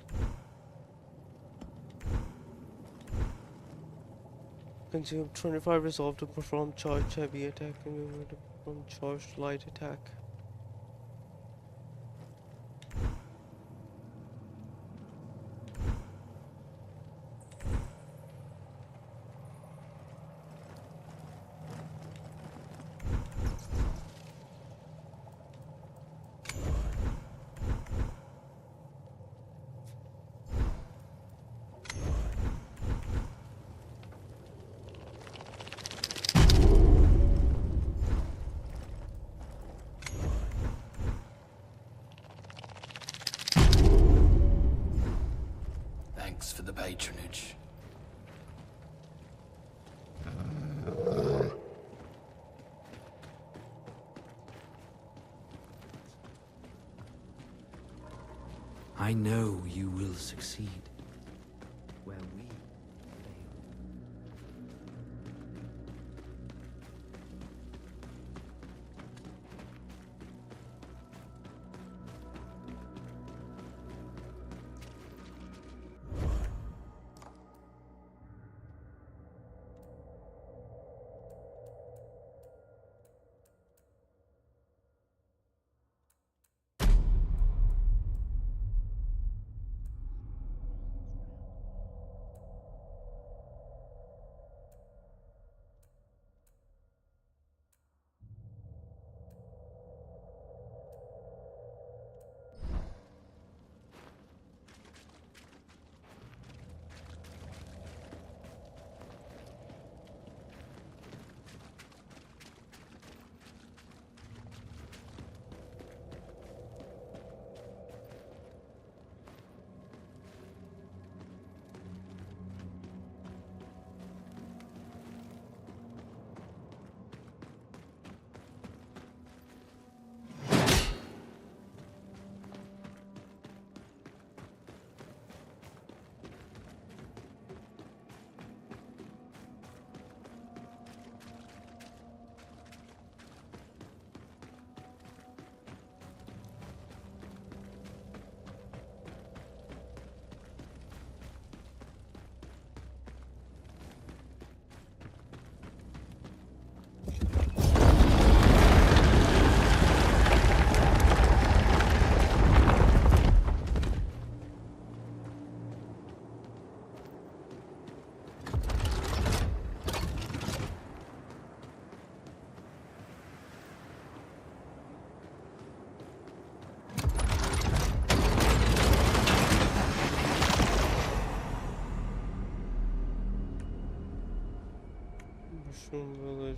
[SPEAKER 1] Consume 25 resolve to perform charged heavy attack and remove to perform charged light attack.
[SPEAKER 8] Thanks for the patronage. I know you will succeed. Where we fail.
[SPEAKER 1] Village.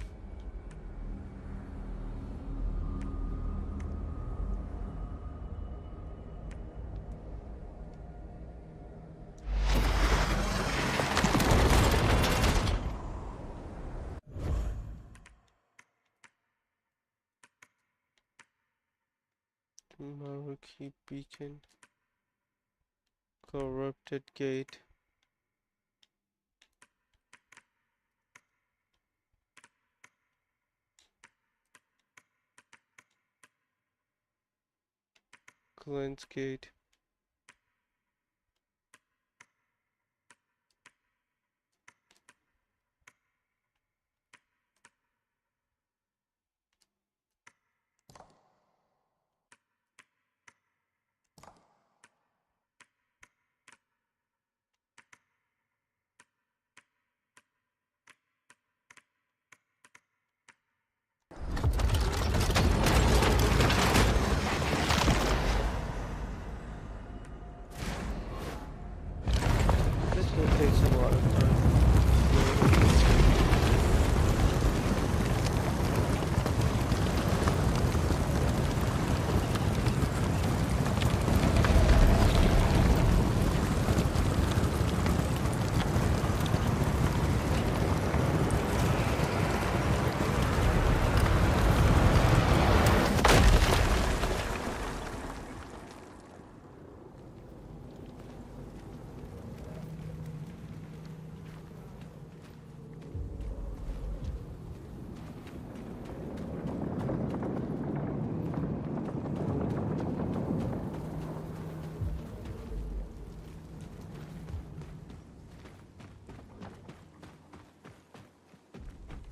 [SPEAKER 1] Maruki Beacon. Corrupted Gate. Glenn's Gate. This will take a lot of time.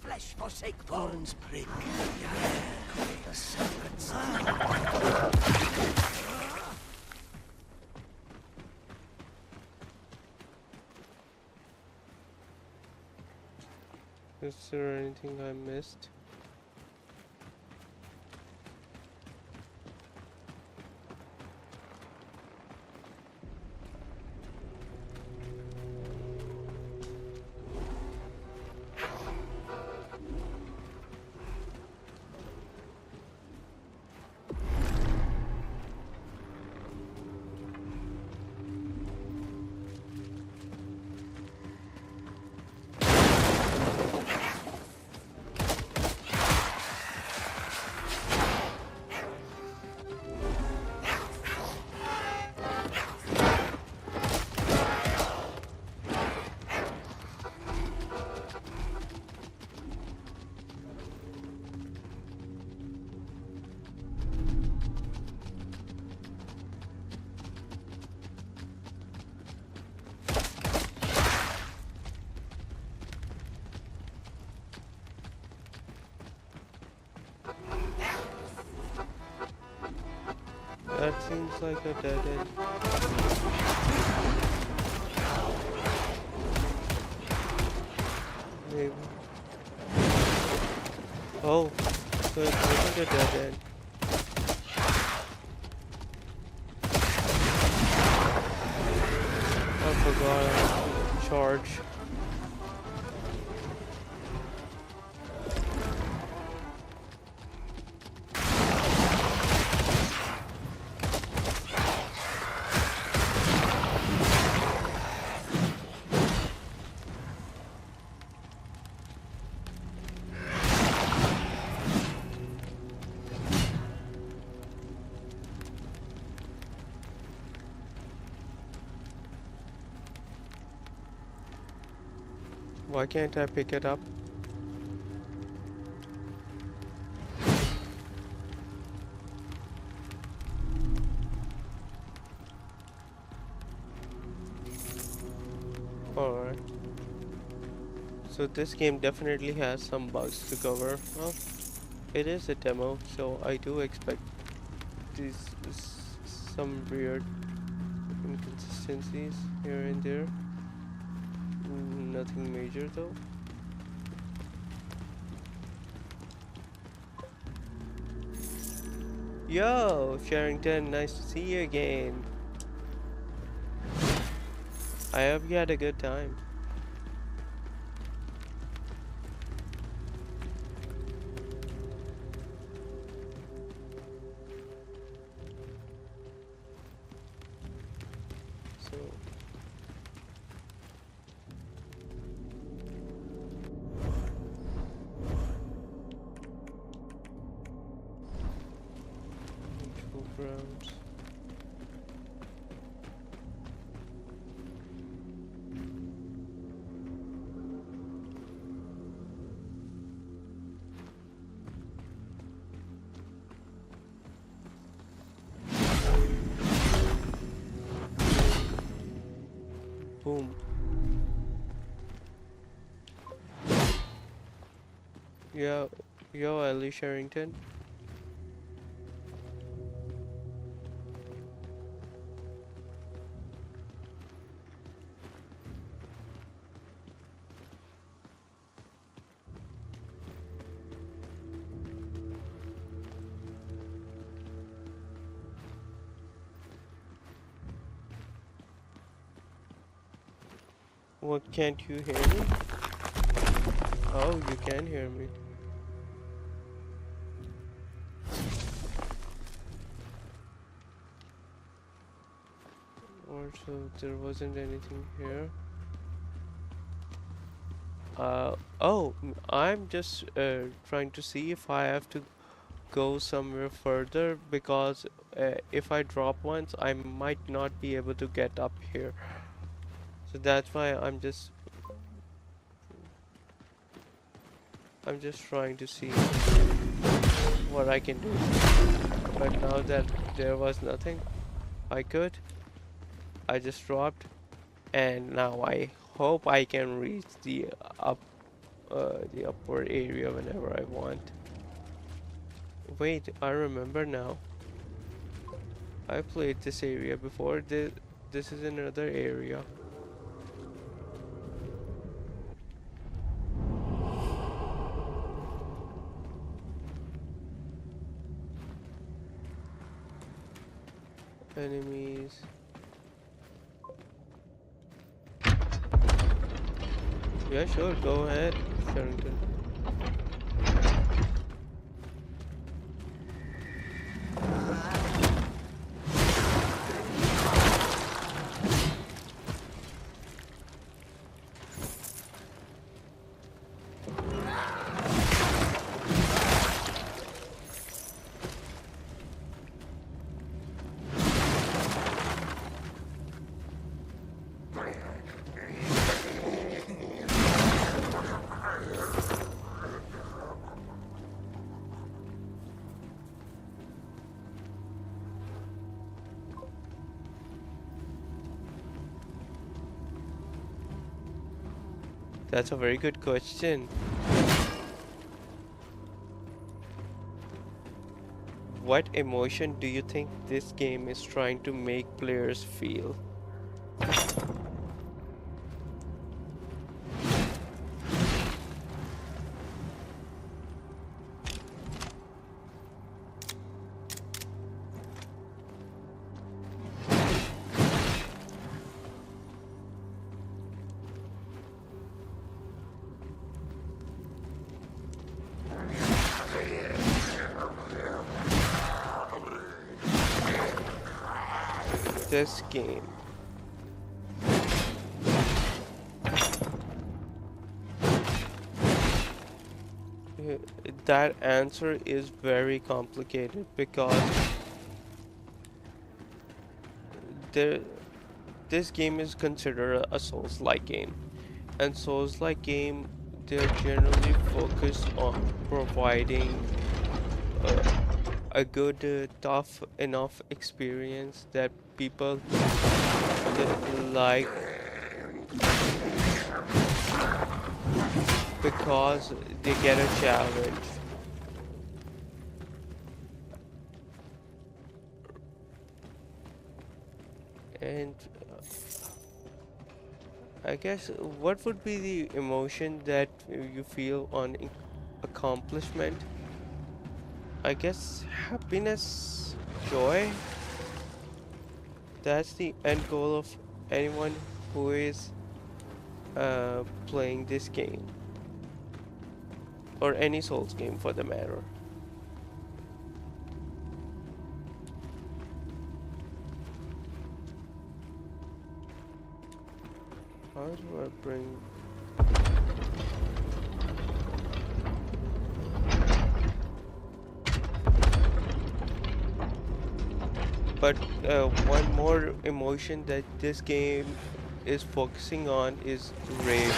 [SPEAKER 5] Flesh forsake thorns prick. The serpents.
[SPEAKER 1] Is there anything I missed? That seems like a dead end. Maybe. Oh, so it wasn't a dead end. I forgot I had to charge. Why can't I pick it up? Alright. So this game definitely has some bugs to cover. Well, it is a demo, so I do expect some weird inconsistencies here and there. Nothing major though. Yo, Sherrington, nice to see you again. I hope you had a good time. grounds. Boom. Yo, Ellie Sherrington. What, can't you hear me? Oh, you can hear me. Also, there wasn't anything here. I'm just trying to see if I have to go somewhere further, because if I drop once, I might not be able to get up here. So that's why I'm just trying to see what I can do. But now that there was nothing I just dropped, and now I hope I can reach the upper area whenever I want. Wait, I remember now. I played this area before. This is another area. Enemies. Yeah, sure, go ahead, Sherrington. That's a very good question. What emotion do you think this game is trying to make players feel? This game. That answer is very complicated, because this game is considered a Souls-like game, and Souls-like game, they're generally focused on providing a good, tough enough experience that people like, because they get a challenge. And I guess, what would be the emotion that you feel on accomplishment? I guess happiness, joy. That's the end goal of anyone who is playing this game, or any Souls game for the matter. How do I bring... But one more emotion that this game is focusing on is rage.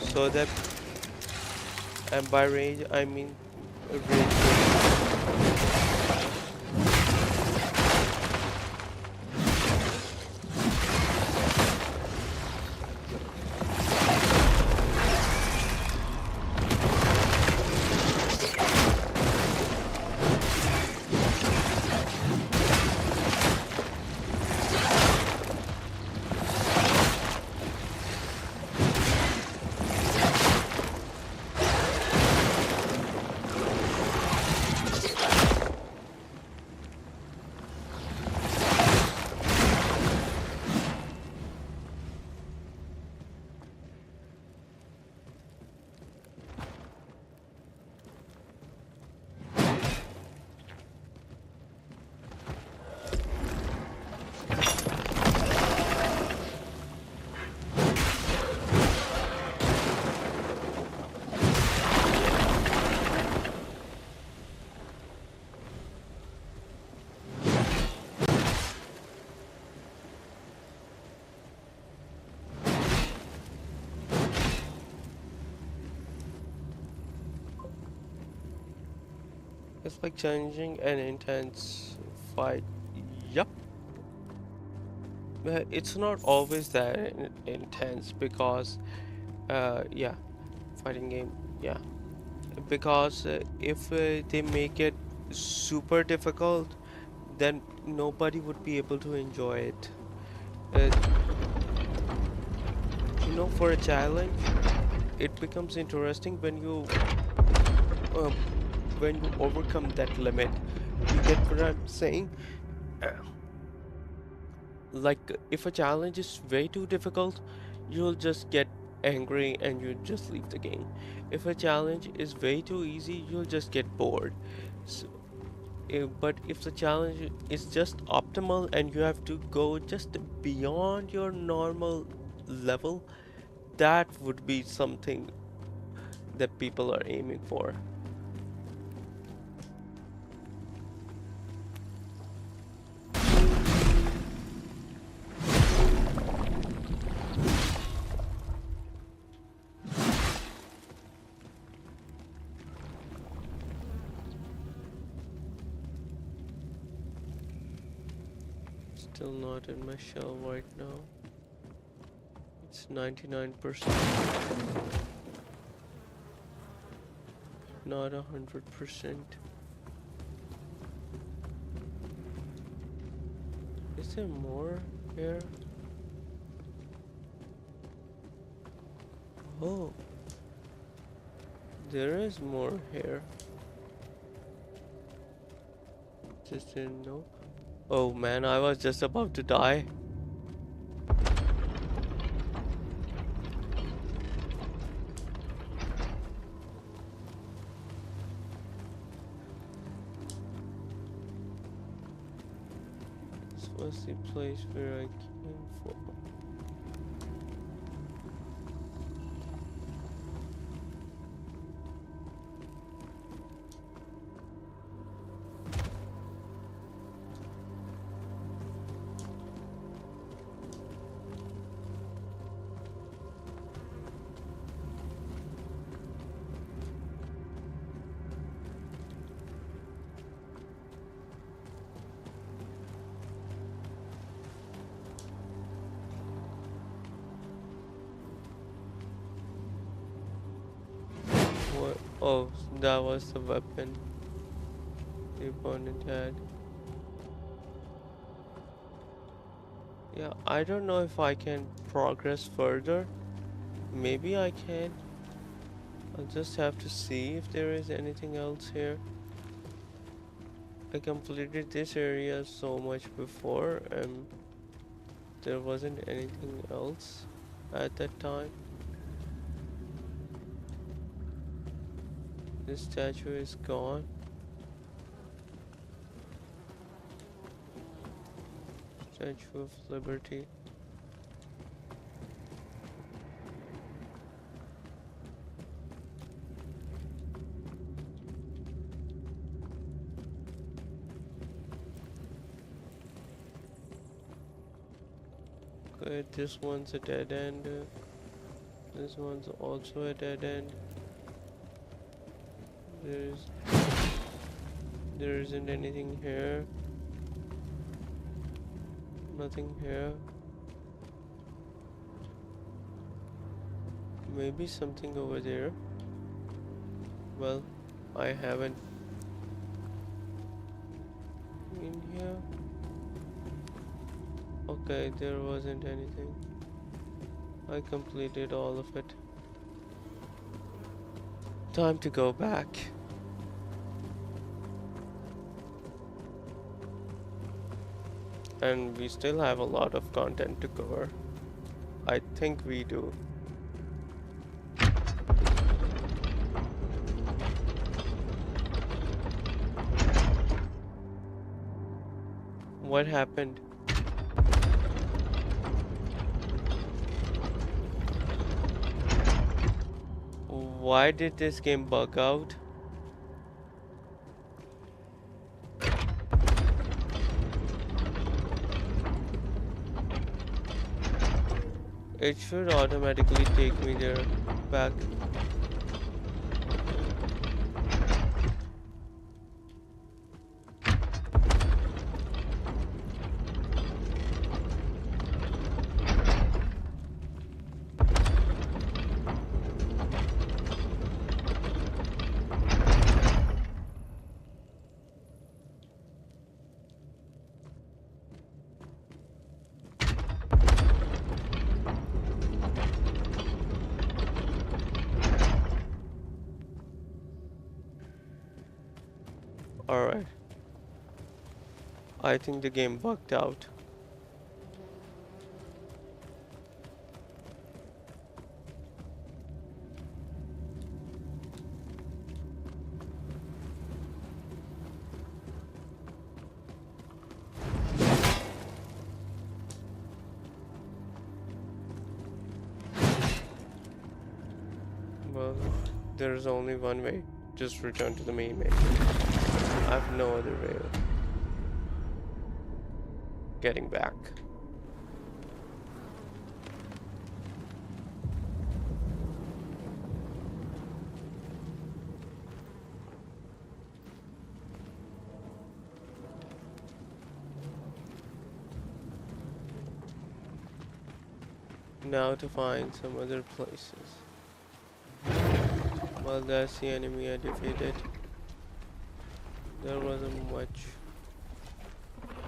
[SPEAKER 1] So that, and by rage I mean rage. It's like challenging and intense fight. Yup. It's not always that intense because, yeah, fighting game, yeah. Because if they make it super difficult, then nobody would be able to enjoy it. Uh, for a challenge, it becomes interesting uh, when you overcome that limit. You get what I'm saying? Like, if a challenge is way too difficult, you'll just get angry and you just leave the game. If a challenge is way too easy, you'll just get bored. So, but if the challenge is just optimal and you have to go just beyond your normal level, that would be something that people are aiming for. Still not in my shell right now. It's 99%. Not 100%. Is there more here? Oh, there is more here. Just didn't know. Oh man, I was just about to die. This was the place where I came from. What? Oh, that was the weapon the opponent had. Yeah, I don't know if I can progress further. Maybe I can. I'll just have to see if there is anything else here. I completed this area so much before and there wasn't anything else at that time. This statue is gone. Statue of Liberty. Okay, this one's a dead end. This one's also a dead end. There isn't anything here. Nothing here. Maybe something over there. Well, I haven't in here. Okay, there wasn't anything. I completed all of it. Time to go back. And we still have a lot of content to cover. I think we do. What happened? Why did this game bug out? It should automatically take me there back. Alright. I think the game bugged out. Well, there's only one way. Just return to the main menu. I have no other way of getting back. Now to find some other places. Well, that's the enemy I defeated. There wasn't much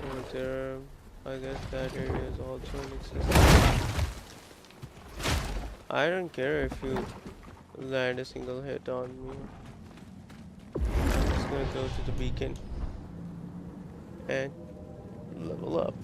[SPEAKER 1] over there. I guess that area is also in existence. I don't care if you land a single hit on me. I'm just gonna go to the beacon and level up.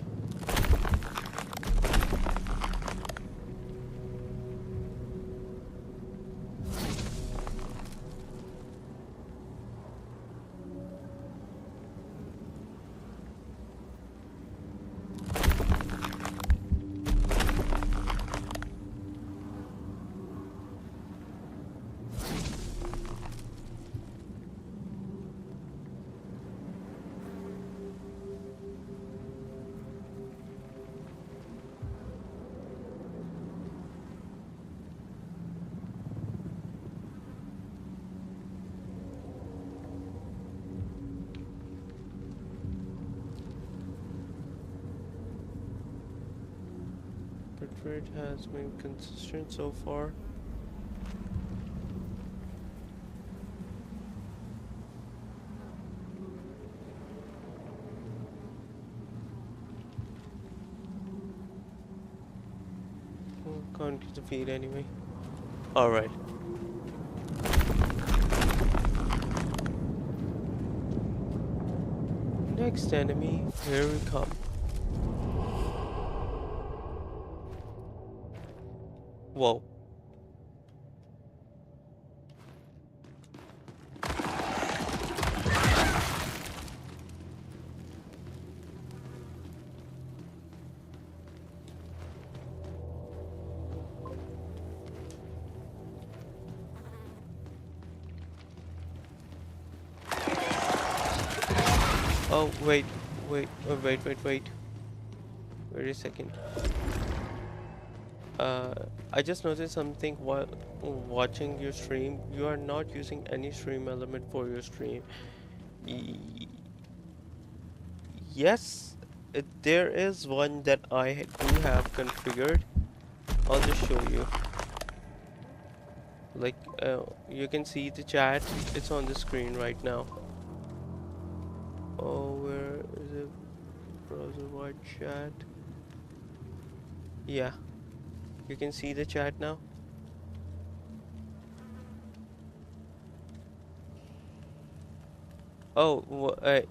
[SPEAKER 1] Rate has been consistent so far. Well, can't get the feed anyway. Alright. Next enemy, here we come. Whoa. Oh, wait. Wait a second. I just noticed something while watching your stream. You are not using any stream element for your stream. Y- yes, there is one that I do have configured. I'll just show you. Like, you can see the chat. It's on the screen right now. Oh, where is it? Browser wide chat. Yeah, you can see the chat now. Oh,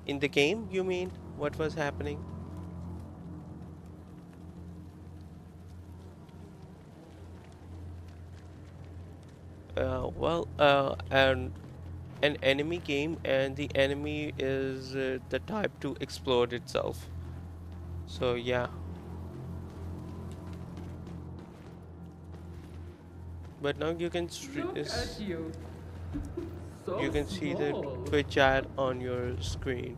[SPEAKER 1] in the game, you mean? What was happening? Well, an enemy game, and the enemy is the type to explode itself. So yeah, but now you can you can see the Twitch chat on your screen.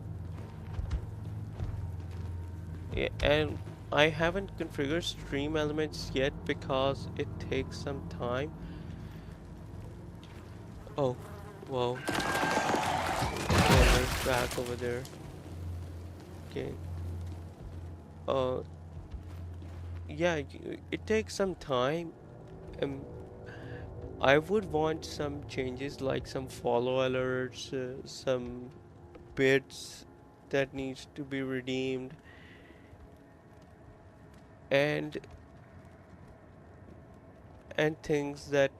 [SPEAKER 1] Yeah, and I haven't configured stream elements yet because it takes some time. Oh, whoa. There's back over there. Okay. Uh, yeah, it takes some time. Um, I would want some changes like some follow alerts, some bits that needs to be redeemed, and things that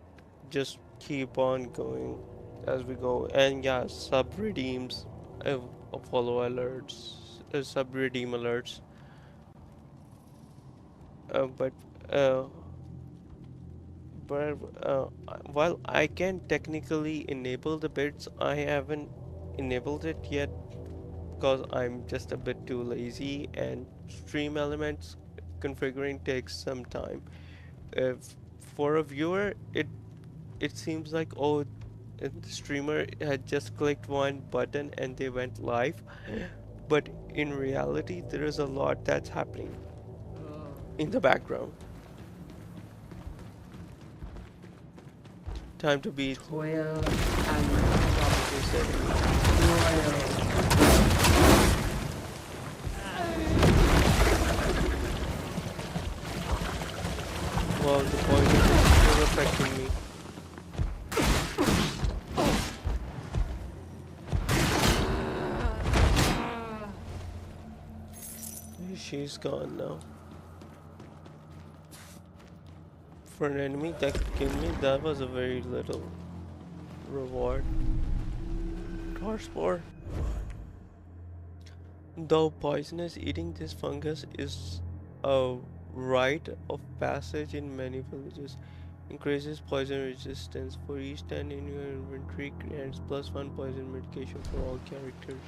[SPEAKER 1] just keep on going as we go. And yeah, sub redeems, follow alerts, sub redeem alerts. But uh, while I can technically enable the bits, I haven't enabled it yet because I'm just a bit too lazy, and stream elements configuring takes some time. If for a viewer, it seems like, oh, the streamer had just clicked one button and they went live, but in reality, there is a lot that's happening in the background. Time to beat.
[SPEAKER 2] Toil and
[SPEAKER 1] They said. Well, the poison is still affecting me. She's gone now. For an enemy that killed me, that was a very little reward. Tar spore. Though poisonous, eating this fungus is a rite of passage in many villages. Increases poison resistance. For each 10 in your inventory, grants +1 poison medication for all characters.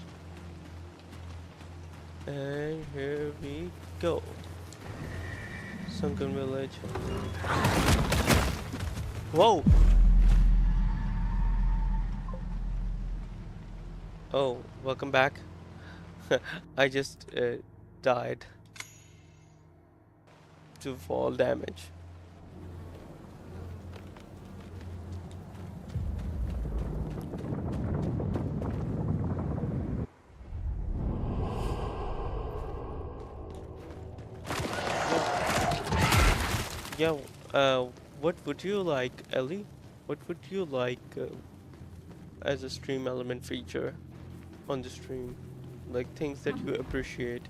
[SPEAKER 1] And here we go. Sunken village. Whoa! Oh, welcome back. I just died to fall damage. Yeah, what would you like, Ellie? What would you like as a stream element feature on the stream? Like things that you appreciate.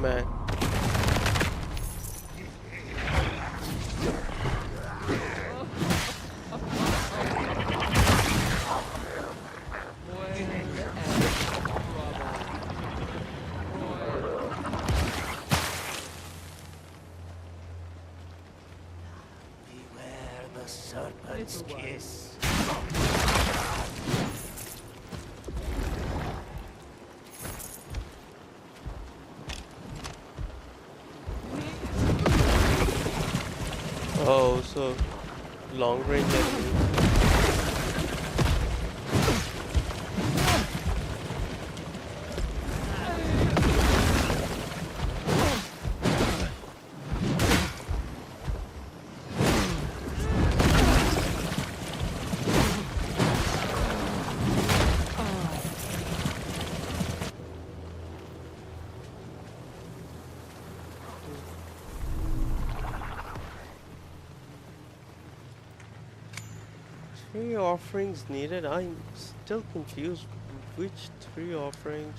[SPEAKER 1] man.
[SPEAKER 5] Beware the serpent's kiss.
[SPEAKER 1] Oh, so long range enemy. Three offerings needed? I'm still confused. Which three offerings?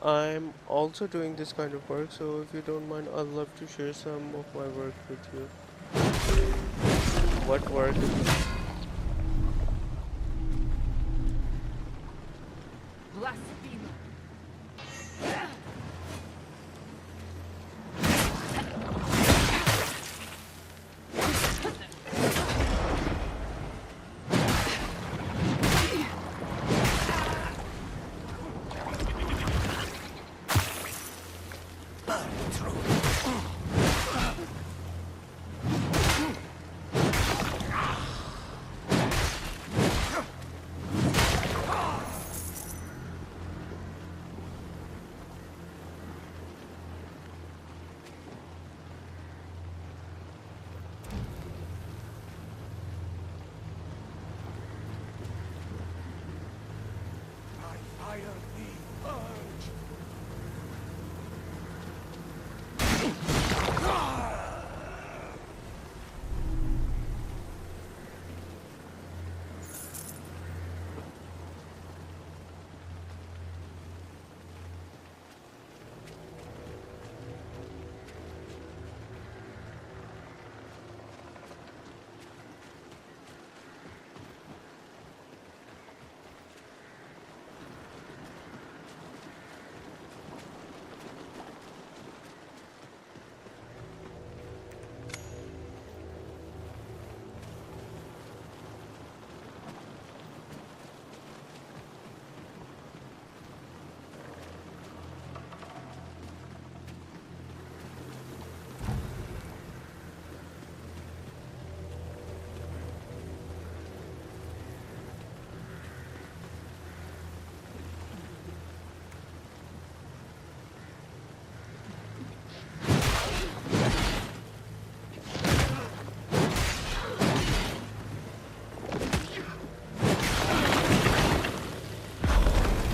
[SPEAKER 1] I'm also doing this kind of work, so if you don't mind, I'd love to share some of my work with you. What work is it?
[SPEAKER 2] Blasphemer.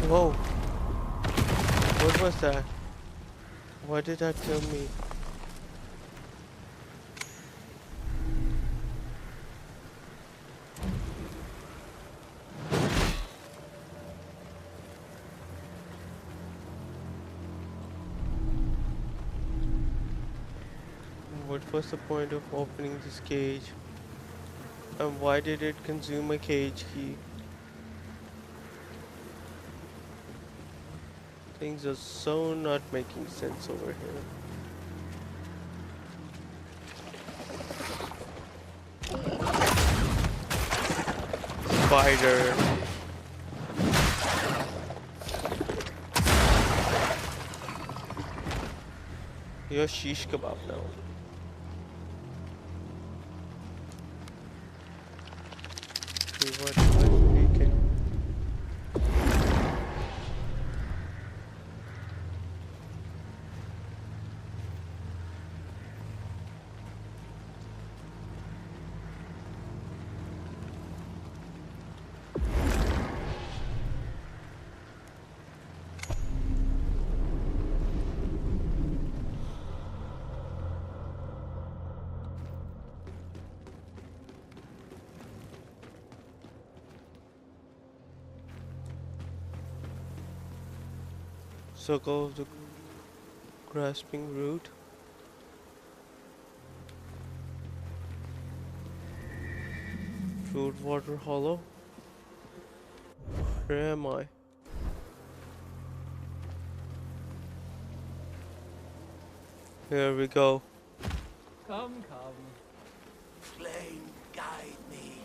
[SPEAKER 1] Whoa. What was that? Why did that kill me? What was the point of opening this cage? And why did it consume a cage key? Things are so not making sense over here. Spider. You're shish kebab now. Okay, what we can. Circle of the Grasping Root. Fruitwater Hollow. Where am I? Here we go.
[SPEAKER 9] Come, come.
[SPEAKER 5] Flame, guide me.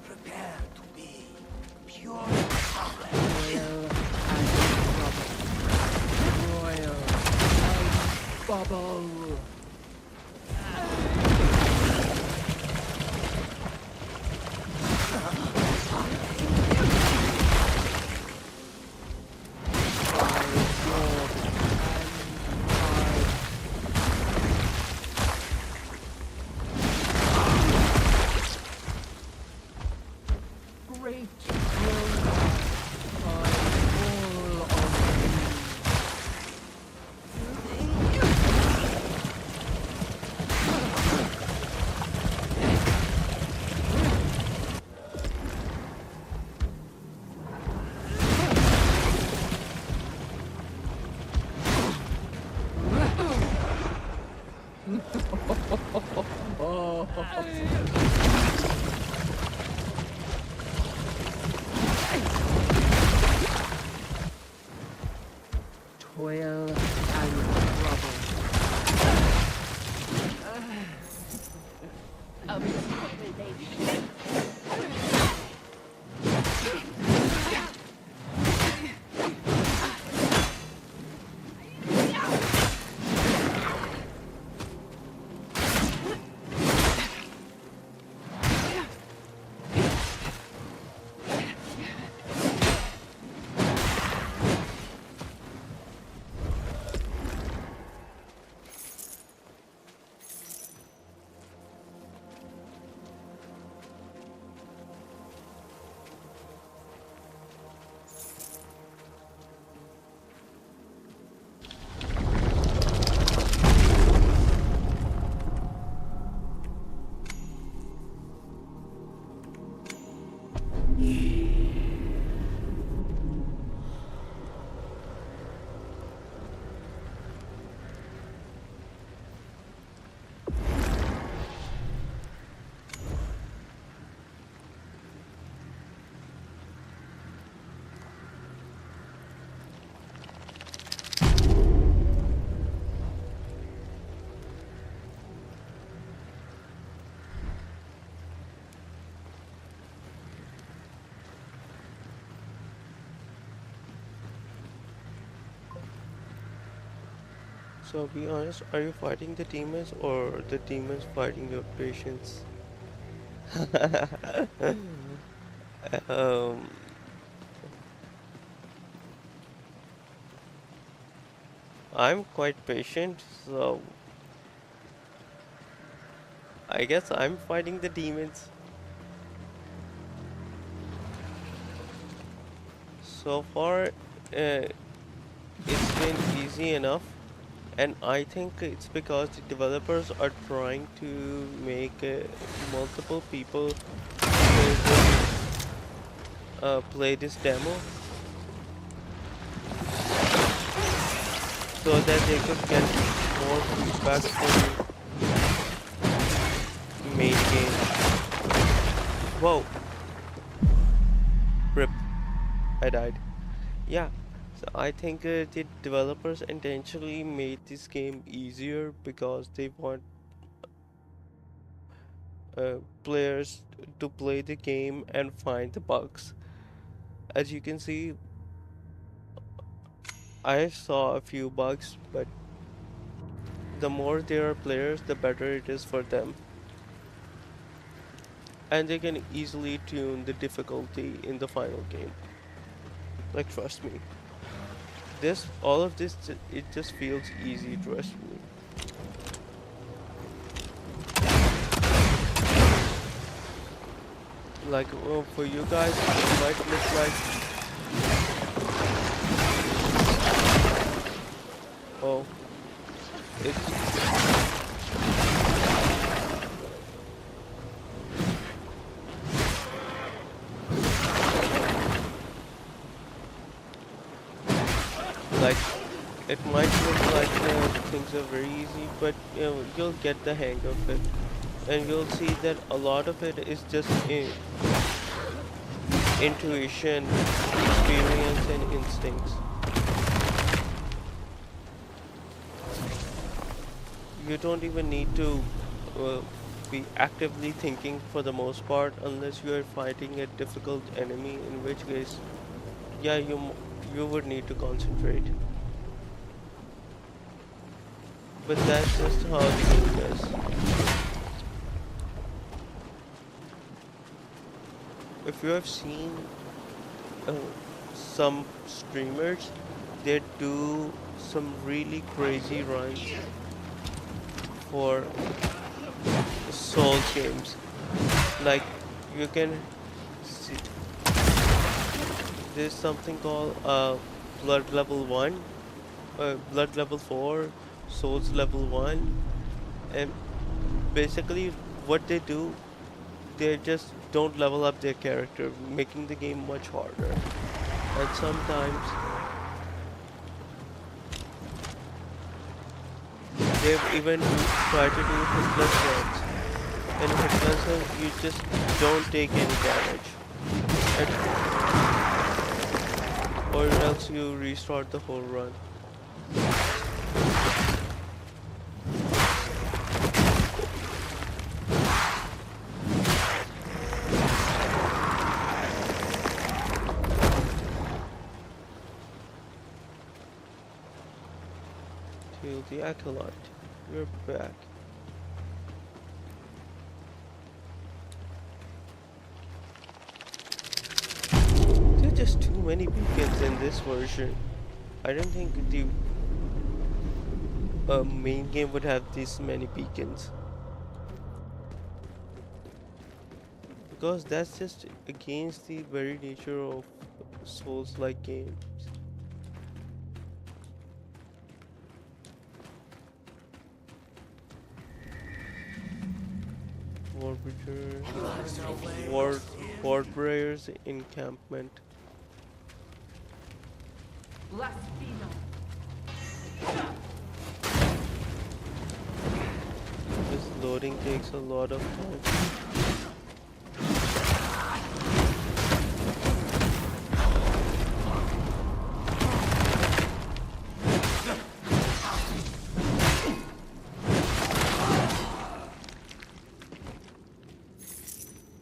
[SPEAKER 5] Prepare to be pure power.
[SPEAKER 9] Royal and bubble. Great toil and trouble.
[SPEAKER 1] So be honest, are you fighting the demons or the demons fighting your patience? um, I'm quite patient, so I guess I'm fighting the demons. So far, it's been easy enough, and I think it's because the developers are trying to make multiple people play this demo so that they could get more feedback for the main game. Whoa! Rip. I died. Yeah, so I think the developers intentionally made this game easier because they want players to play the game and find the bugs. As you can see, I saw a few bugs, but the more there are players, the better it is for them. And they can easily tune the difficulty in the final game. Like, trust me. All of this, it just feels easy, trust me. Like, for you guys, it might look like... Oh. It's... like it might look like things are very easy, but you'll get the hang of it, and you'll see that a lot of it is just intuition, experience, and instincts. You don't even need to be actively thinking for the most part, unless you are fighting a difficult enemy, in which case, yeah, you would need to concentrate. But that's just how the game is. If you have seen some streamers, they do some really crazy runs for Souls games. Like, you can see there's something called Blood Level 1, Blood Level 4, Souls Level 1, and basically what they do, they just don't level up their character, making the game much harder. And sometimes they've even tried to do hitless runs. And hitless runs, you just don't take any damage. Or else you restart the whole run. Kill the Acolyte. You're back. There are just too many beacons in this version. I don't think the main game would have this many beacons. Because that's just against the very nature of Souls-like games. Wardbreakers encampment.
[SPEAKER 9] Blasphemo.
[SPEAKER 1] This loading takes a lot of time.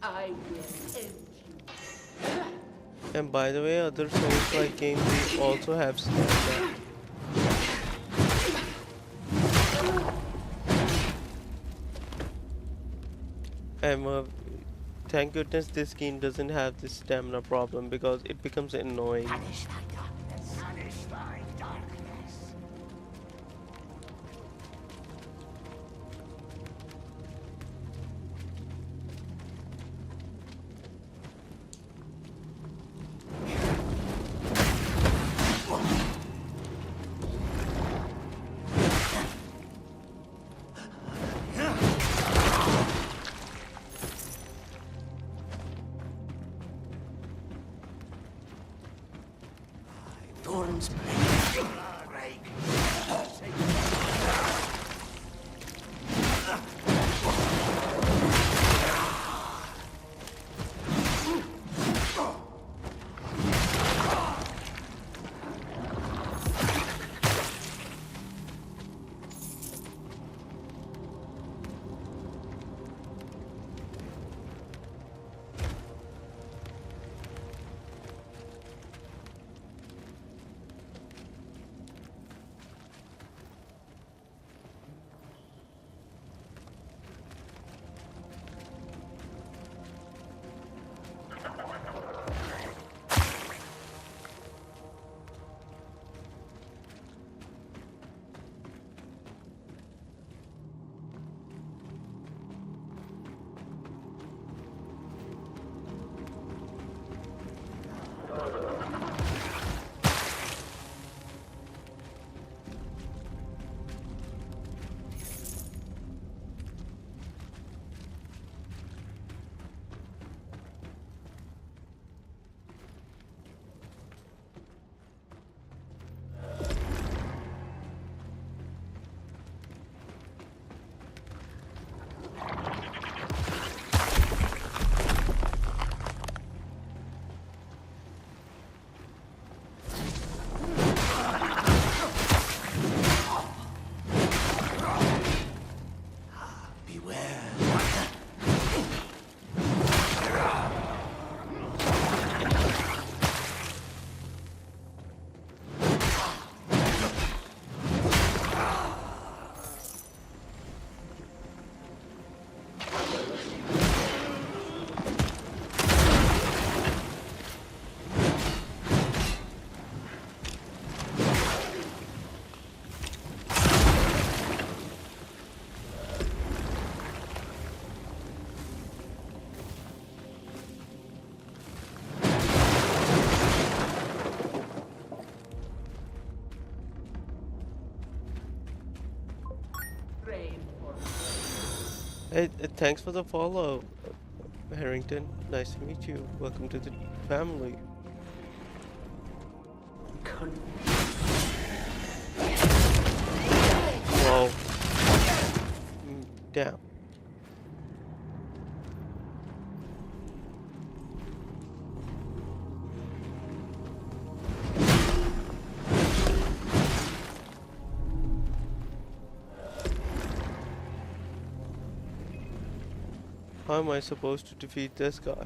[SPEAKER 9] I will end you.
[SPEAKER 1] And by the way, other Souls-like games they also have stamina. And thank goodness this game doesn't have this stamina problem, because it becomes annoying. Hey, thanks for the follow, Harrington. Nice to meet you. Welcome to the family. Whoa. Damn. How am I supposed to defeat this guy?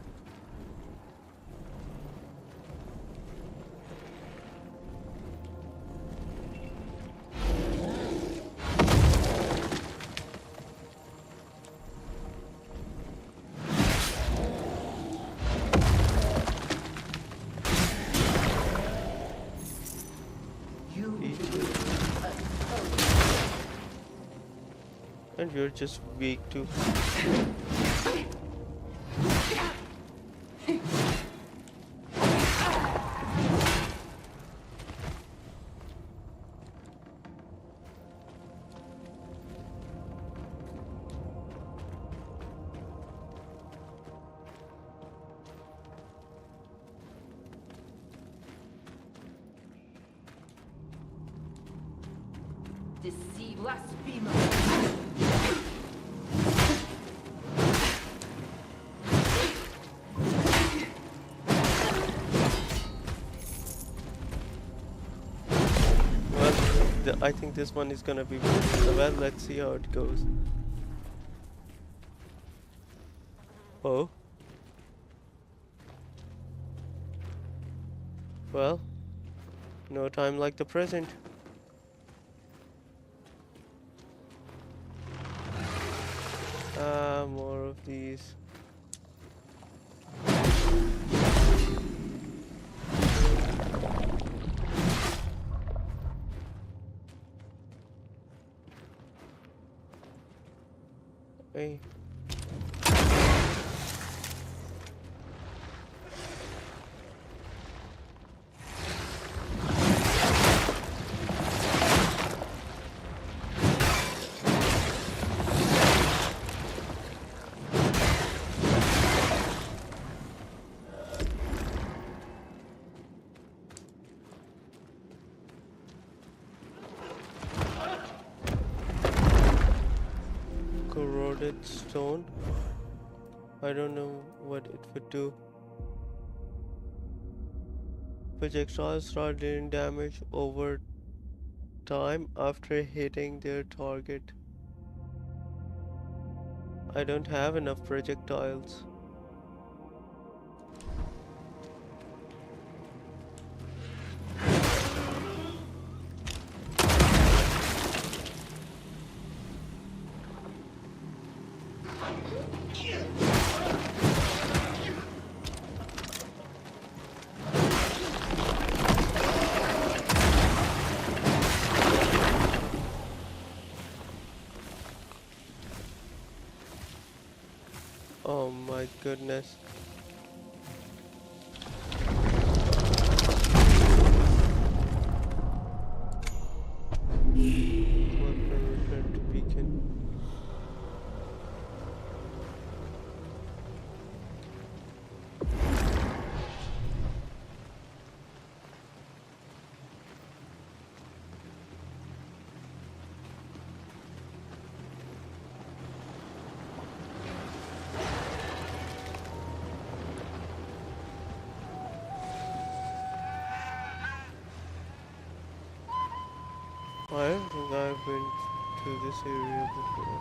[SPEAKER 1] And you're just weak too.
[SPEAKER 9] Deceive blasphemer.
[SPEAKER 1] Well, I think this one is gonna be good. Well, let's see how it goes. Oh. Well, no time like the present. More of these. Hey. Corroded stone. I don't know what it would do. Projectiles start dealing damage over time after hitting their target. I don't have enough projectiles. Oh my goodness. Weapon return to beacon. I don't think I've been to this area before.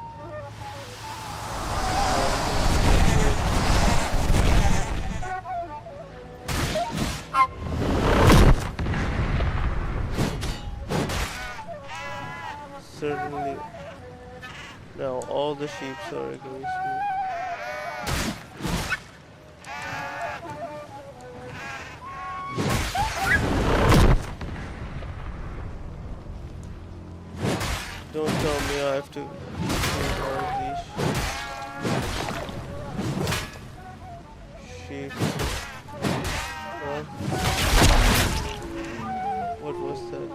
[SPEAKER 1] Certainly. Now all the sheep are against me. Don't tell me I have to use all these sheep. What? What was that?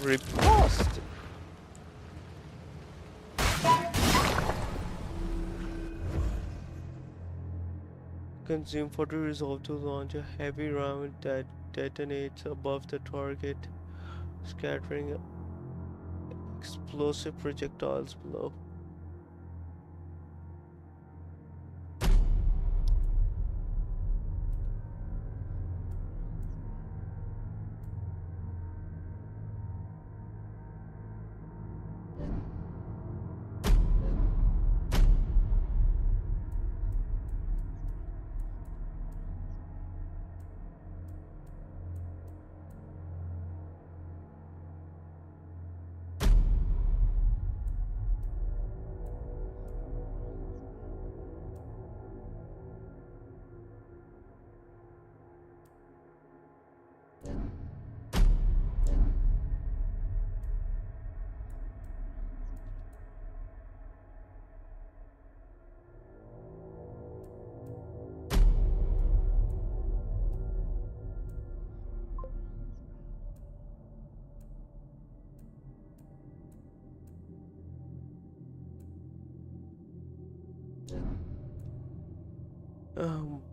[SPEAKER 1] Riposte. Consume for the resolve to launch a heavy round that detonates above the target, scattering explosive projectiles below.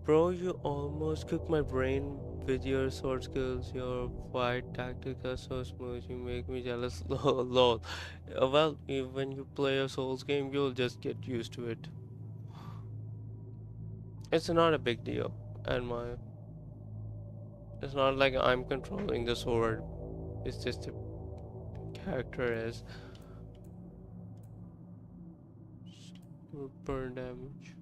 [SPEAKER 1] Bro, you almost cooked my brain with your sword skills. Your fight tactics are so smooth, you make me jealous. Lol. Well, when you play a Souls game, you'll just get used to it. It's not a big deal, and it's not like I'm controlling the sword. It's just the character is burn damage.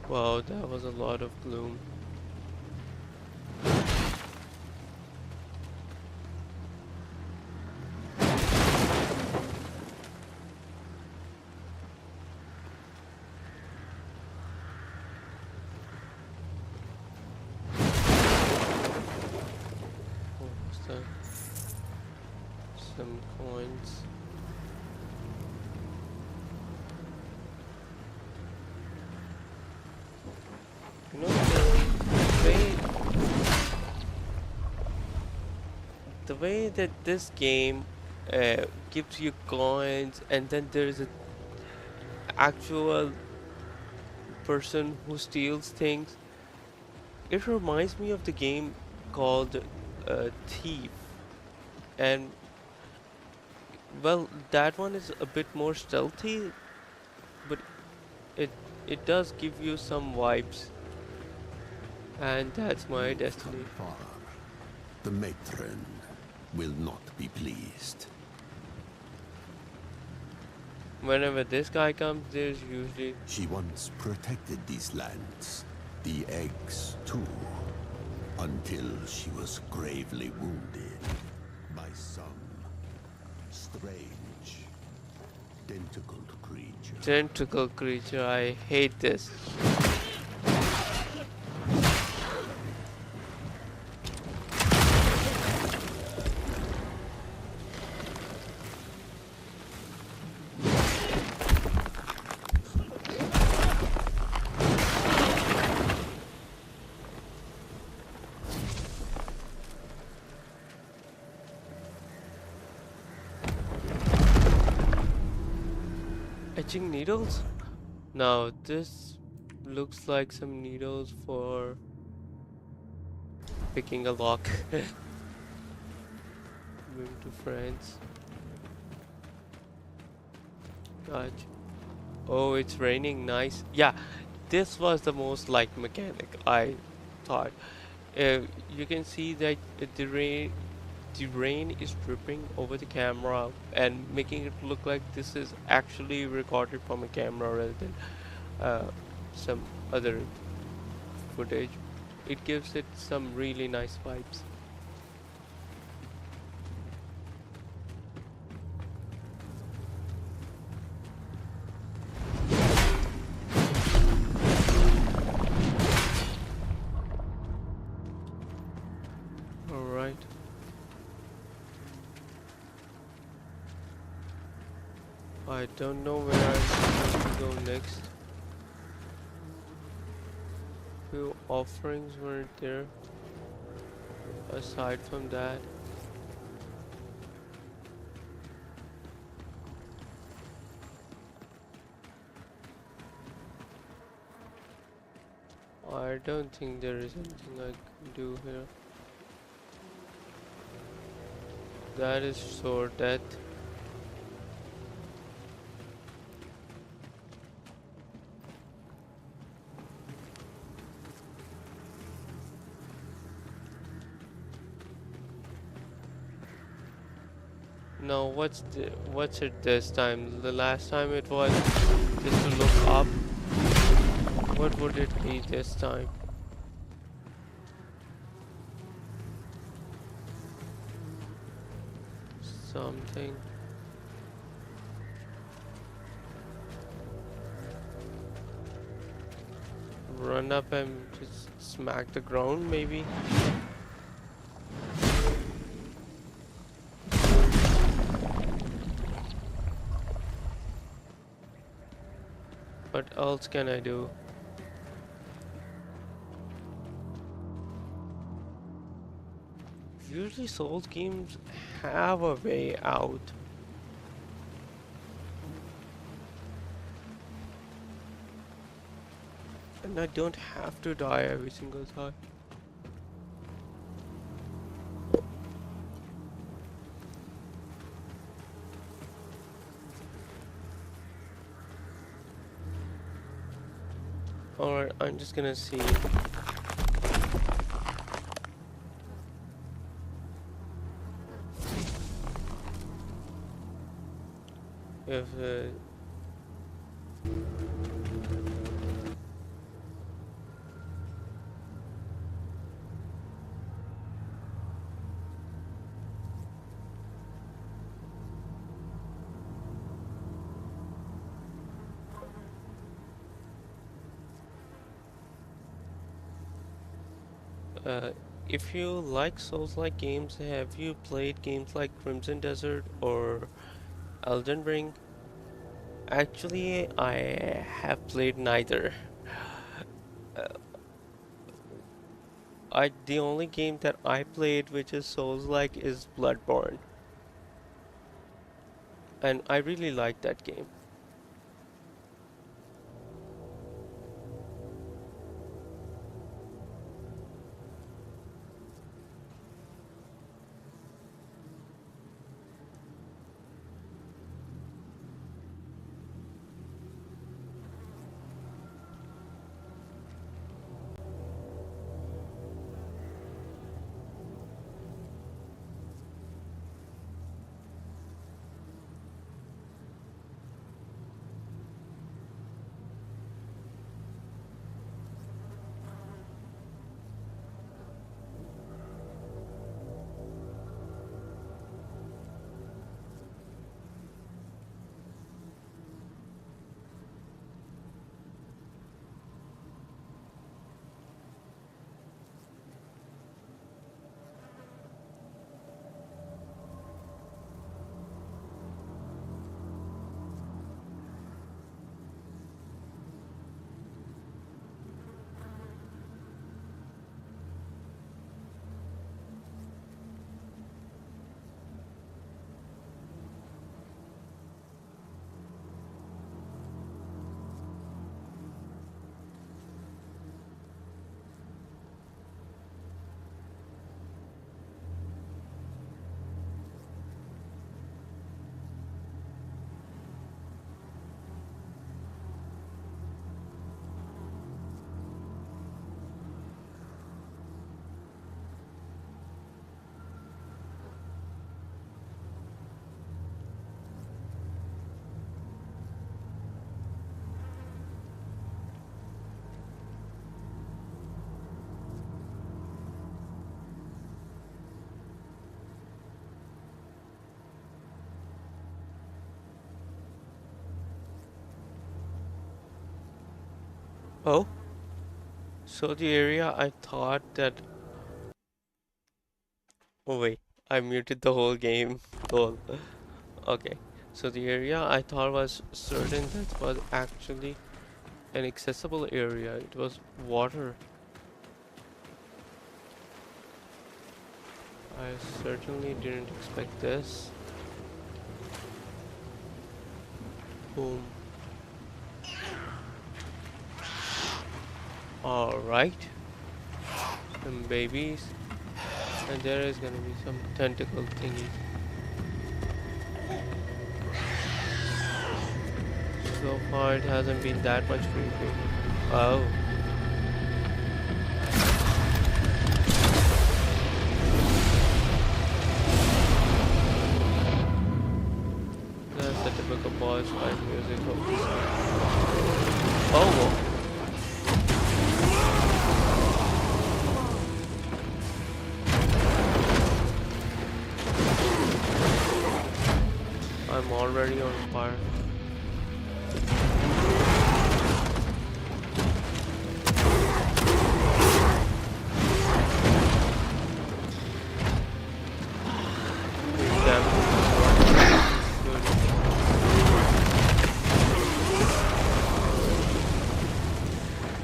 [SPEAKER 1] Wow, that was a lot of gloom. What was that? Some coins. You know, the way that this game gives you coins, and then there's an actual person who steals things. It reminds me of the game called Thief, and well, that one is a bit more stealthy, but it it does give you some vibes, and that's my destiny.
[SPEAKER 10] Far. The matron will not be pleased.
[SPEAKER 1] Whenever this guy comes, there's usually...
[SPEAKER 10] She once protected these lands, the eggs too, until she was gravely wounded by some strange tentacled creature.
[SPEAKER 1] Tentacle creature, I hate this. Etching needles? Now this looks like some needles for picking a lock. Moving to France. Gotcha. Oh, it's raining. Nice. Yeah, this was the most like mechanic I thought. You can see that the rain is dripping over the camera and making it look like this is actually recorded from a camera rather than some other footage. It gives it some really nice vibes. Alright. I don't know where I'm going to go next. Few offerings weren't there. Aside from that, I don't think there is anything I can do here. That is sure death. No, what's it this time? The last time it was just to look up. What would it be this time? Something. Run up and just smack the ground, maybe? What else can I do? Usually Souls games have a way out. And I don't have to die every single time. Alright, I'm just gonna see if if you like Souls-like games, have you played games like Crimson Desert or Elden Ring? Actually, I have played neither. The only game that I played which is Souls-like is Bloodborne, and I really like that game. Oh, so the area I thought that. Oh wait, I muted the whole game. Lol. Okay, so the area I thought was certain that was actually an accessible area. It was water. I certainly didn't expect this. Boom. Alright. Some babies. And there is gonna be some tentacle thingy. So far it hasn't been that much creepy. Oh. That's the typical boss fight music of this game. Oh. I'm already on fire.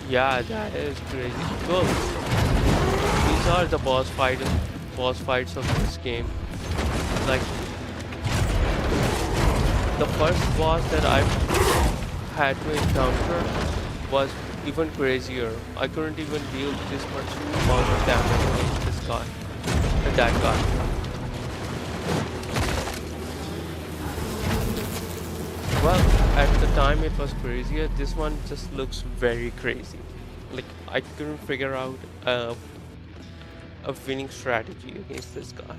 [SPEAKER 1] Yeah, that is crazy. Cool. These are the boss fights of this game. Like the first boss that I had to encounter was even crazier. I couldn't even deal this much amount of damage against this guy and that guy. Well, at the time it was crazier. This one just looks very crazy. Like I couldn't figure out a winning strategy against this guy.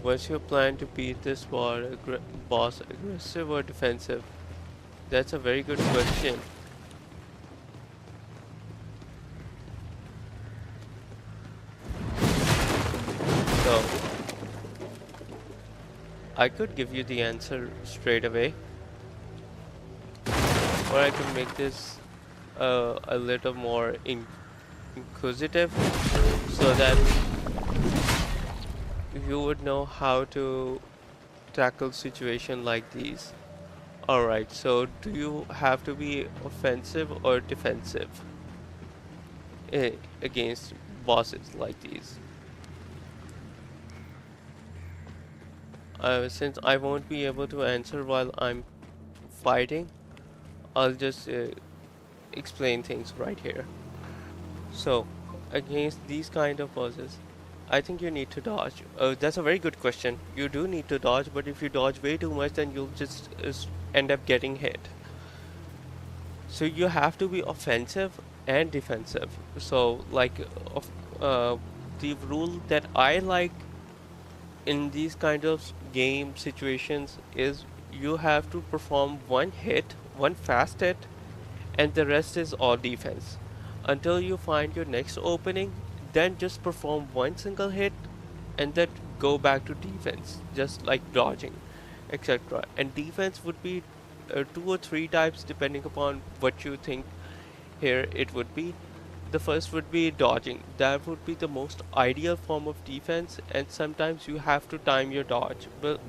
[SPEAKER 1] What's your plan to beat this boss, aggressive or defensive? That's a very good question. So, I could give you the answer straight away, or I could make this a little more inquisitive so that you would know how to tackle situation like these. Alright, so do you have to be offensive or defensive against bosses like these? Since I won't be able to answer while I'm fighting, I'll just explain things right here. So, against these kind of bosses, I think you need to dodge. That's a very good question. You do need to dodge, but if you dodge way too much, then you'll just end up getting hit. So you have to be offensive and defensive. So like the rule that I like in these kind of game situations is you have to perform one hit, one fast hit, and the rest is all defense until you find your next opening. Then just perform one single hit and then go back to defense, just like dodging, etc. And defense would be 2 or 3 types depending upon what you think here it would be. The first would be dodging. That would be the most ideal form of defense, and sometimes you have to time your dodge. But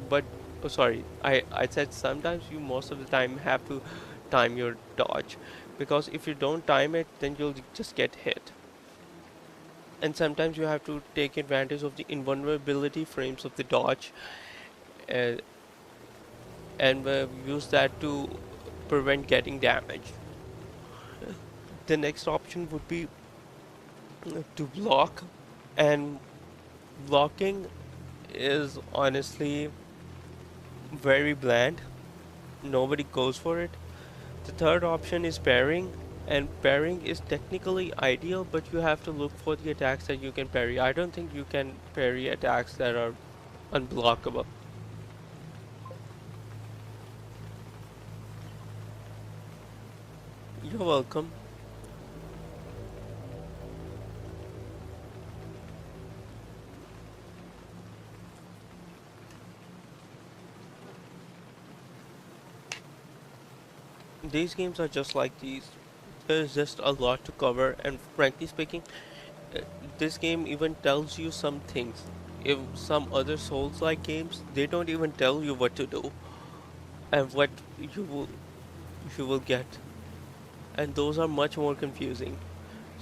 [SPEAKER 1] oh, sorry, I said sometimes. You most of the time have to time your dodge, because if you don't time it, then you'll just get hit. And sometimes you have to take advantage of the invulnerability frames of the dodge and use that to prevent getting damaged. The next option would be to block, and blocking is honestly very bland. Nobody goes for it. The third option is parrying, and parrying is technically ideal, but you have to look for the attacks that you can parry. I don't think you can parry attacks that are unblockable. You're welcome. These games are just like these. There's just a lot to cover, and frankly speaking, uh, this game even tells you some things. If some other Souls-like games, they don't even tell you what to do and what you will you will get, and those are much more confusing.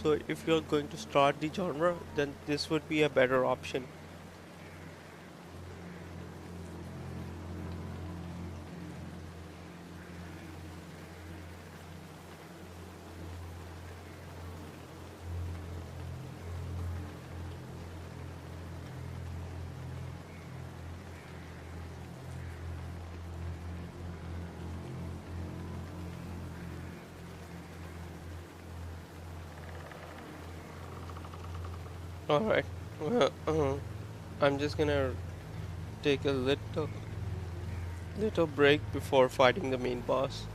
[SPEAKER 1] So if you're going to start the genre, then this would be a better option. Alright, well, I'm just gonna take a little break before fighting the main boss.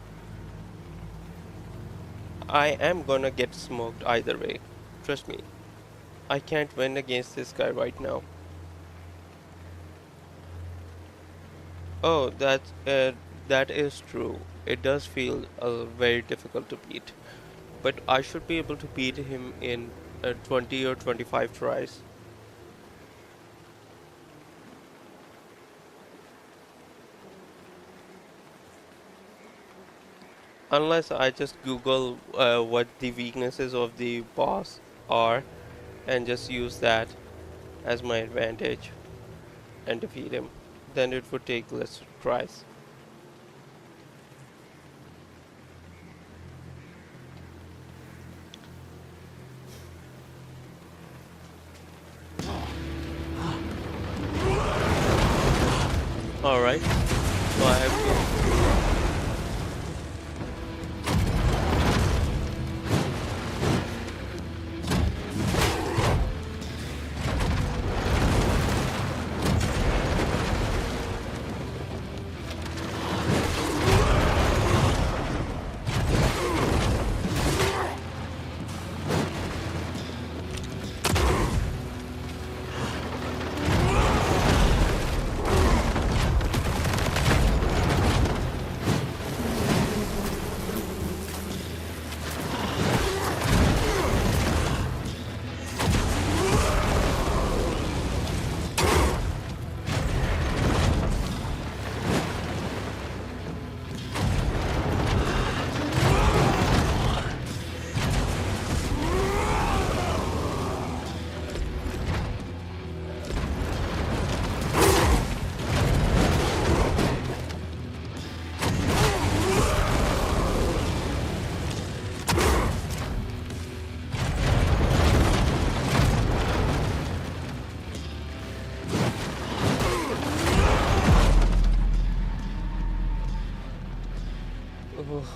[SPEAKER 1] I am gonna get smoked either way. Trust me. I can't win against this guy right now. Oh, that is true. It does feel very difficult to beat, but I should be able to beat him in 20 or 25 tries. Unless I just Google what the weaknesses of the boss are and just use that as my advantage and defeat him, then it would take less tries. Alright, so I have to.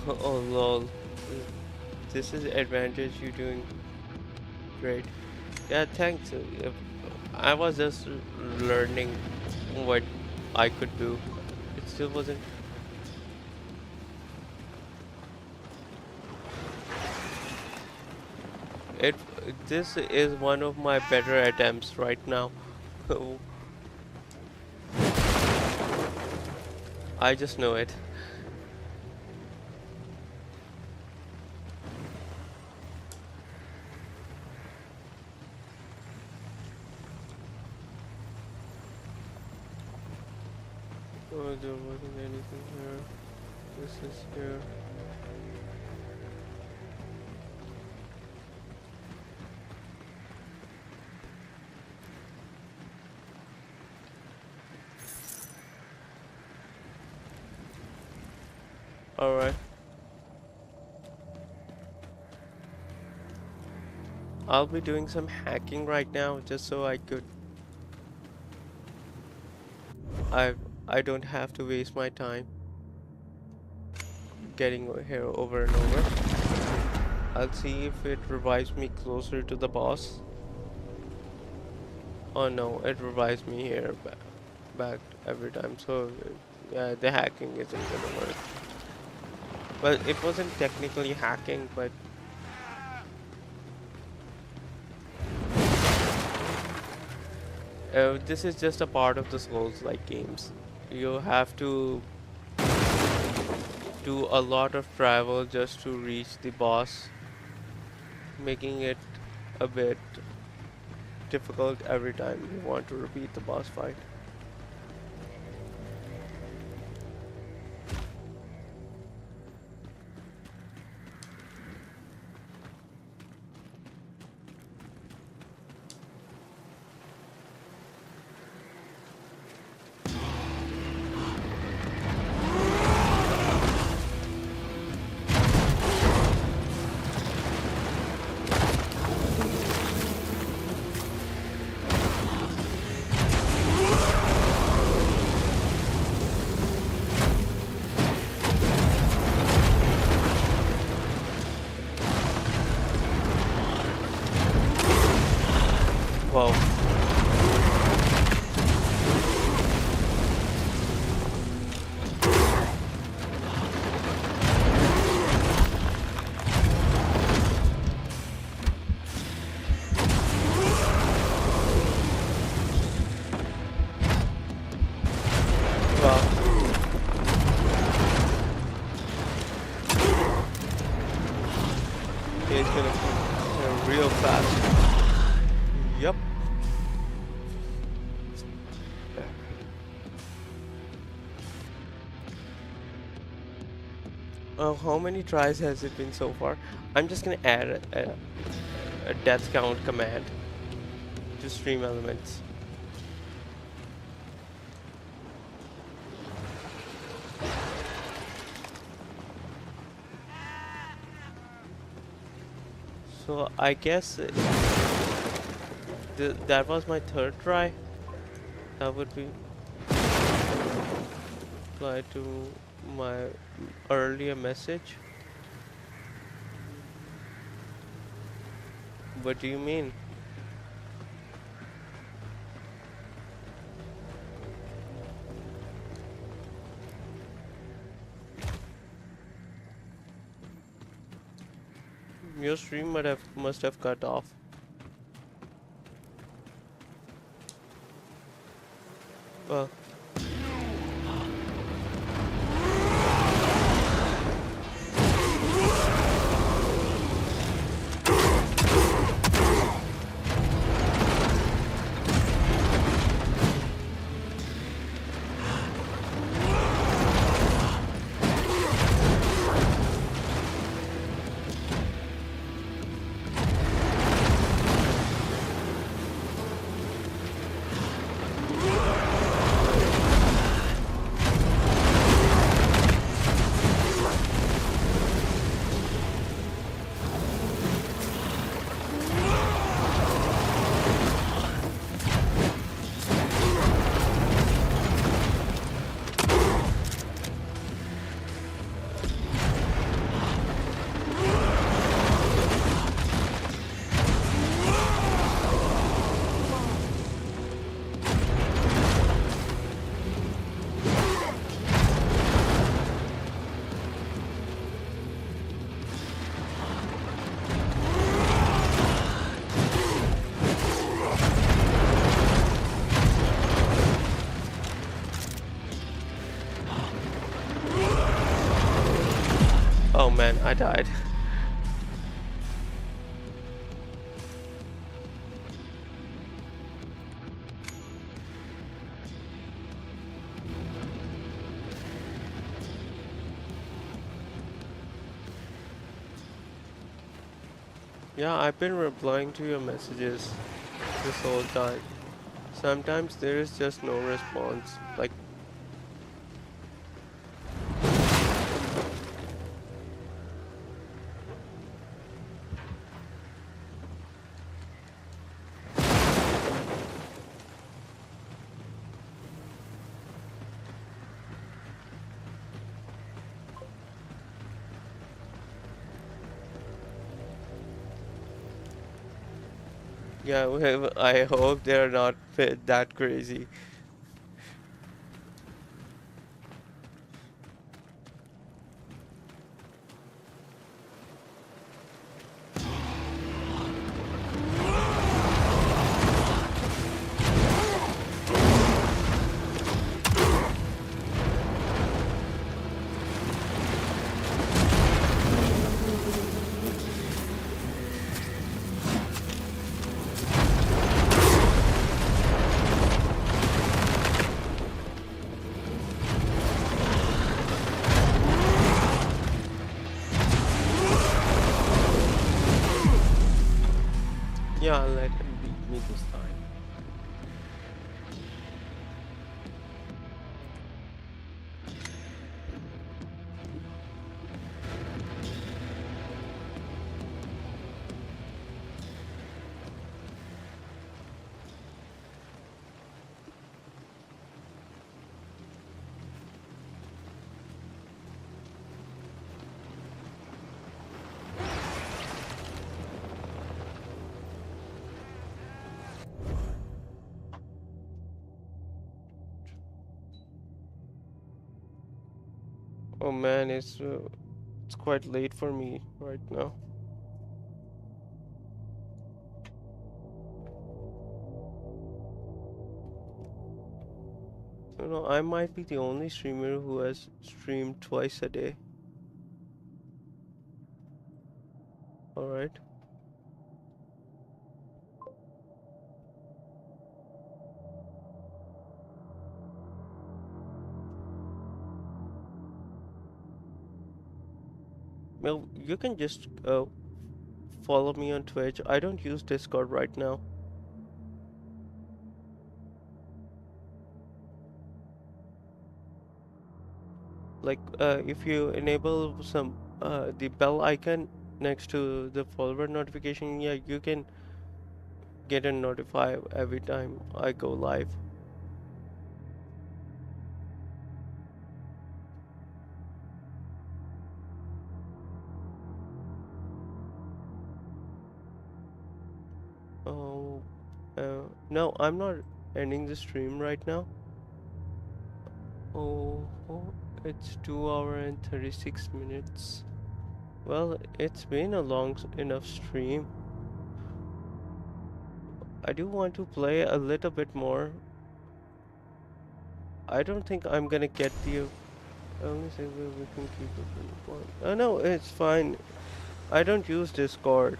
[SPEAKER 1] Oh lol, this is advantage. You're doing great. Yeah, thanks. I was just learning what I could do. It still wasn't. It. This is one of my better attempts right now. I just know it. Oh, there wasn't anything here. This is here. Alright. I'll be doing some hacking right now just so I could. I don't have to waste my time getting here over and over. I'll see if it revives me closer to the boss. Oh no, it revives me here back every time. So yeah, the hacking isn't gonna work. Well, it wasn't technically hacking, but this is just a part of the Souls-like games. You have to do a lot of travel just to reach the boss, making it a bit difficult every time you want to repeat the boss fight. Wow. Wow. He's gonna real fast. Yep. How many tries has it been so far? I'm just gonna add a death count command to Stream Elements. So I guess that was my third try. That would be apply to my earlier message. What do you mean? Your stream must have cut off. Well, oh man, I died. Yeah, I've been replying to your messages this whole time. Sometimes there is just no response. Like, yeah, well, I hope they're not that crazy. Yeah, let him beat me this time. Oh man, it's quite late for me right now. You know, I might be the only streamer who has streamed twice a day. Alright. Well, you can just follow me on Twitch. I don't use Discord right now. Like, if you enable some the bell icon next to the follower notification, yeah, you can get a notify every time I go live. Oh, no, I'm not ending the stream right now. Oh, it's 2 hours and 36 minutes. Well, it's been a long enough stream. I do want to play a little bit more. I don't think I'm gonna get the only say we can keep it in one. Oh no, it's fine. I don't use Discord.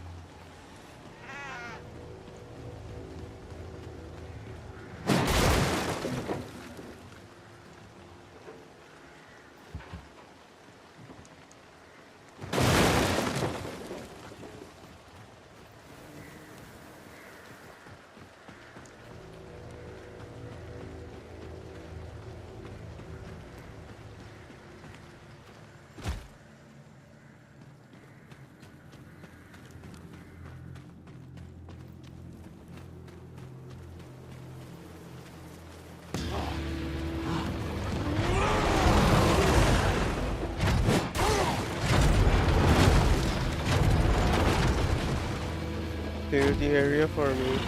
[SPEAKER 1] Clear the area for me.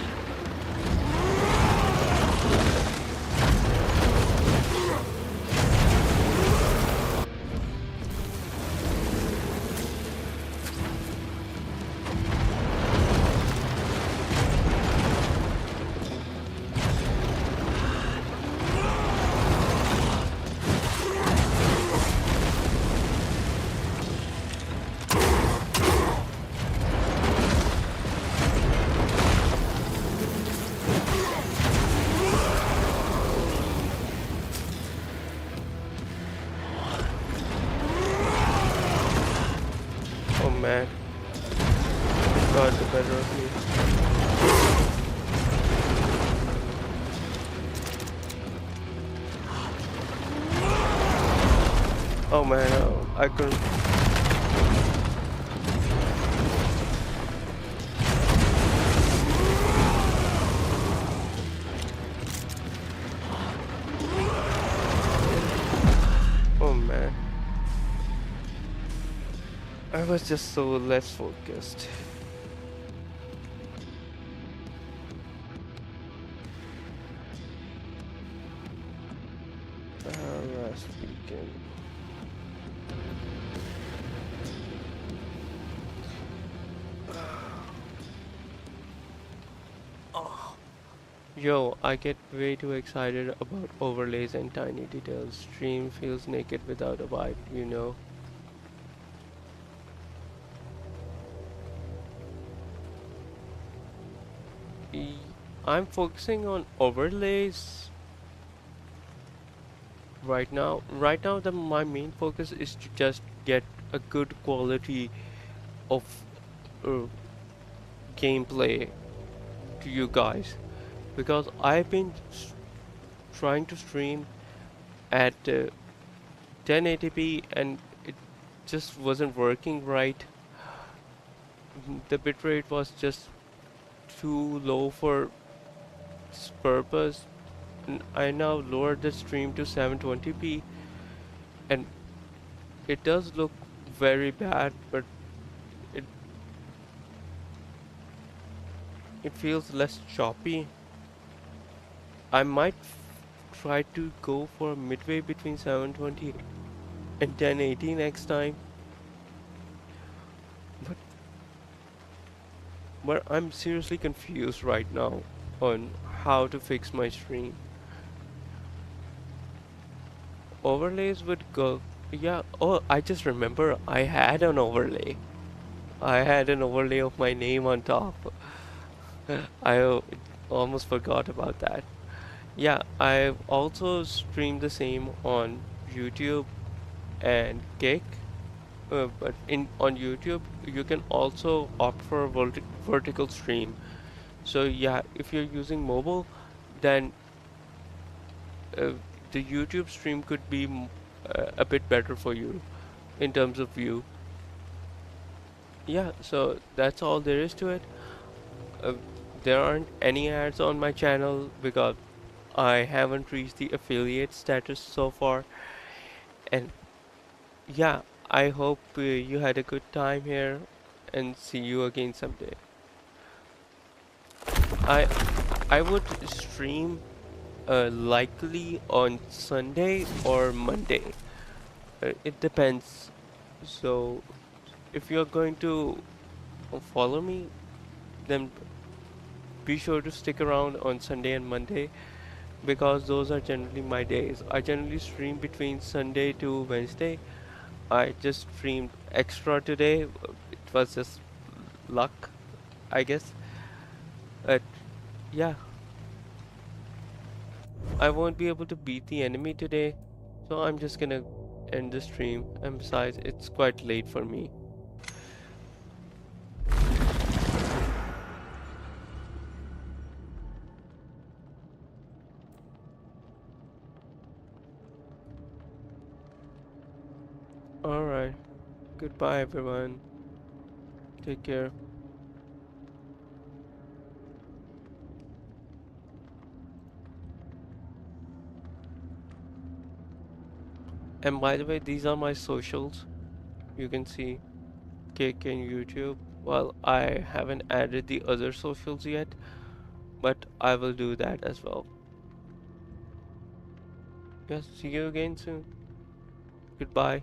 [SPEAKER 1] Oh man, got the better of me. Oh man, I couldn't. Oh man, I was just so less focused. Last weekend. Yo, I get way too excited about overlays and tiny details. Stream feels naked without a vibe, you know. I'm focusing on overlays right now. Right now, my main focus is to just get a good quality of gameplay to you guys, because I've been trying to stream at 1080p and it just wasn't working right. The bitrate was just too low for this purpose. And I now lowered the stream to 720p, and it does look very bad, but it it feels less choppy. I might try to go for midway between 720 and 1080 next time, but I'm seriously confused right now on how to fix my stream. Overlays would go, yeah. Oh, I just remember I had an overlay. I had an overlay of my name on top. I almost forgot about that. Yeah, I've also streamed the same on YouTube and Kick. But on YouTube, you can also opt for a vertical stream. So yeah, if you're using mobile, then uh, the YouTube stream could be a bit better for you in terms of view. Yeah, so that's all there is to it. Uh, there aren't any ads on my channel because I haven't reached the affiliate status so far. And yeah, I hope you had a good time here and see you again someday. I I would stream likely on Sunday or Monday. It depends. So if you're going to follow me, then be sure to stick around on Sunday and Monday because those are generally my days. I generally stream between Sunday to Wednesday. I just streamed extra today. It was just luck, I guess. But yeah, I won't be able to beat the enemy today, so I'm just gonna end the stream. And besides, it's quite late for me. Alright, goodbye everyone. Take care. And by the way, these are my socials. You can see Kick and YouTube. Well, I haven't added the other socials yet, but I will do that as well. Yes, see you again soon. Goodbye.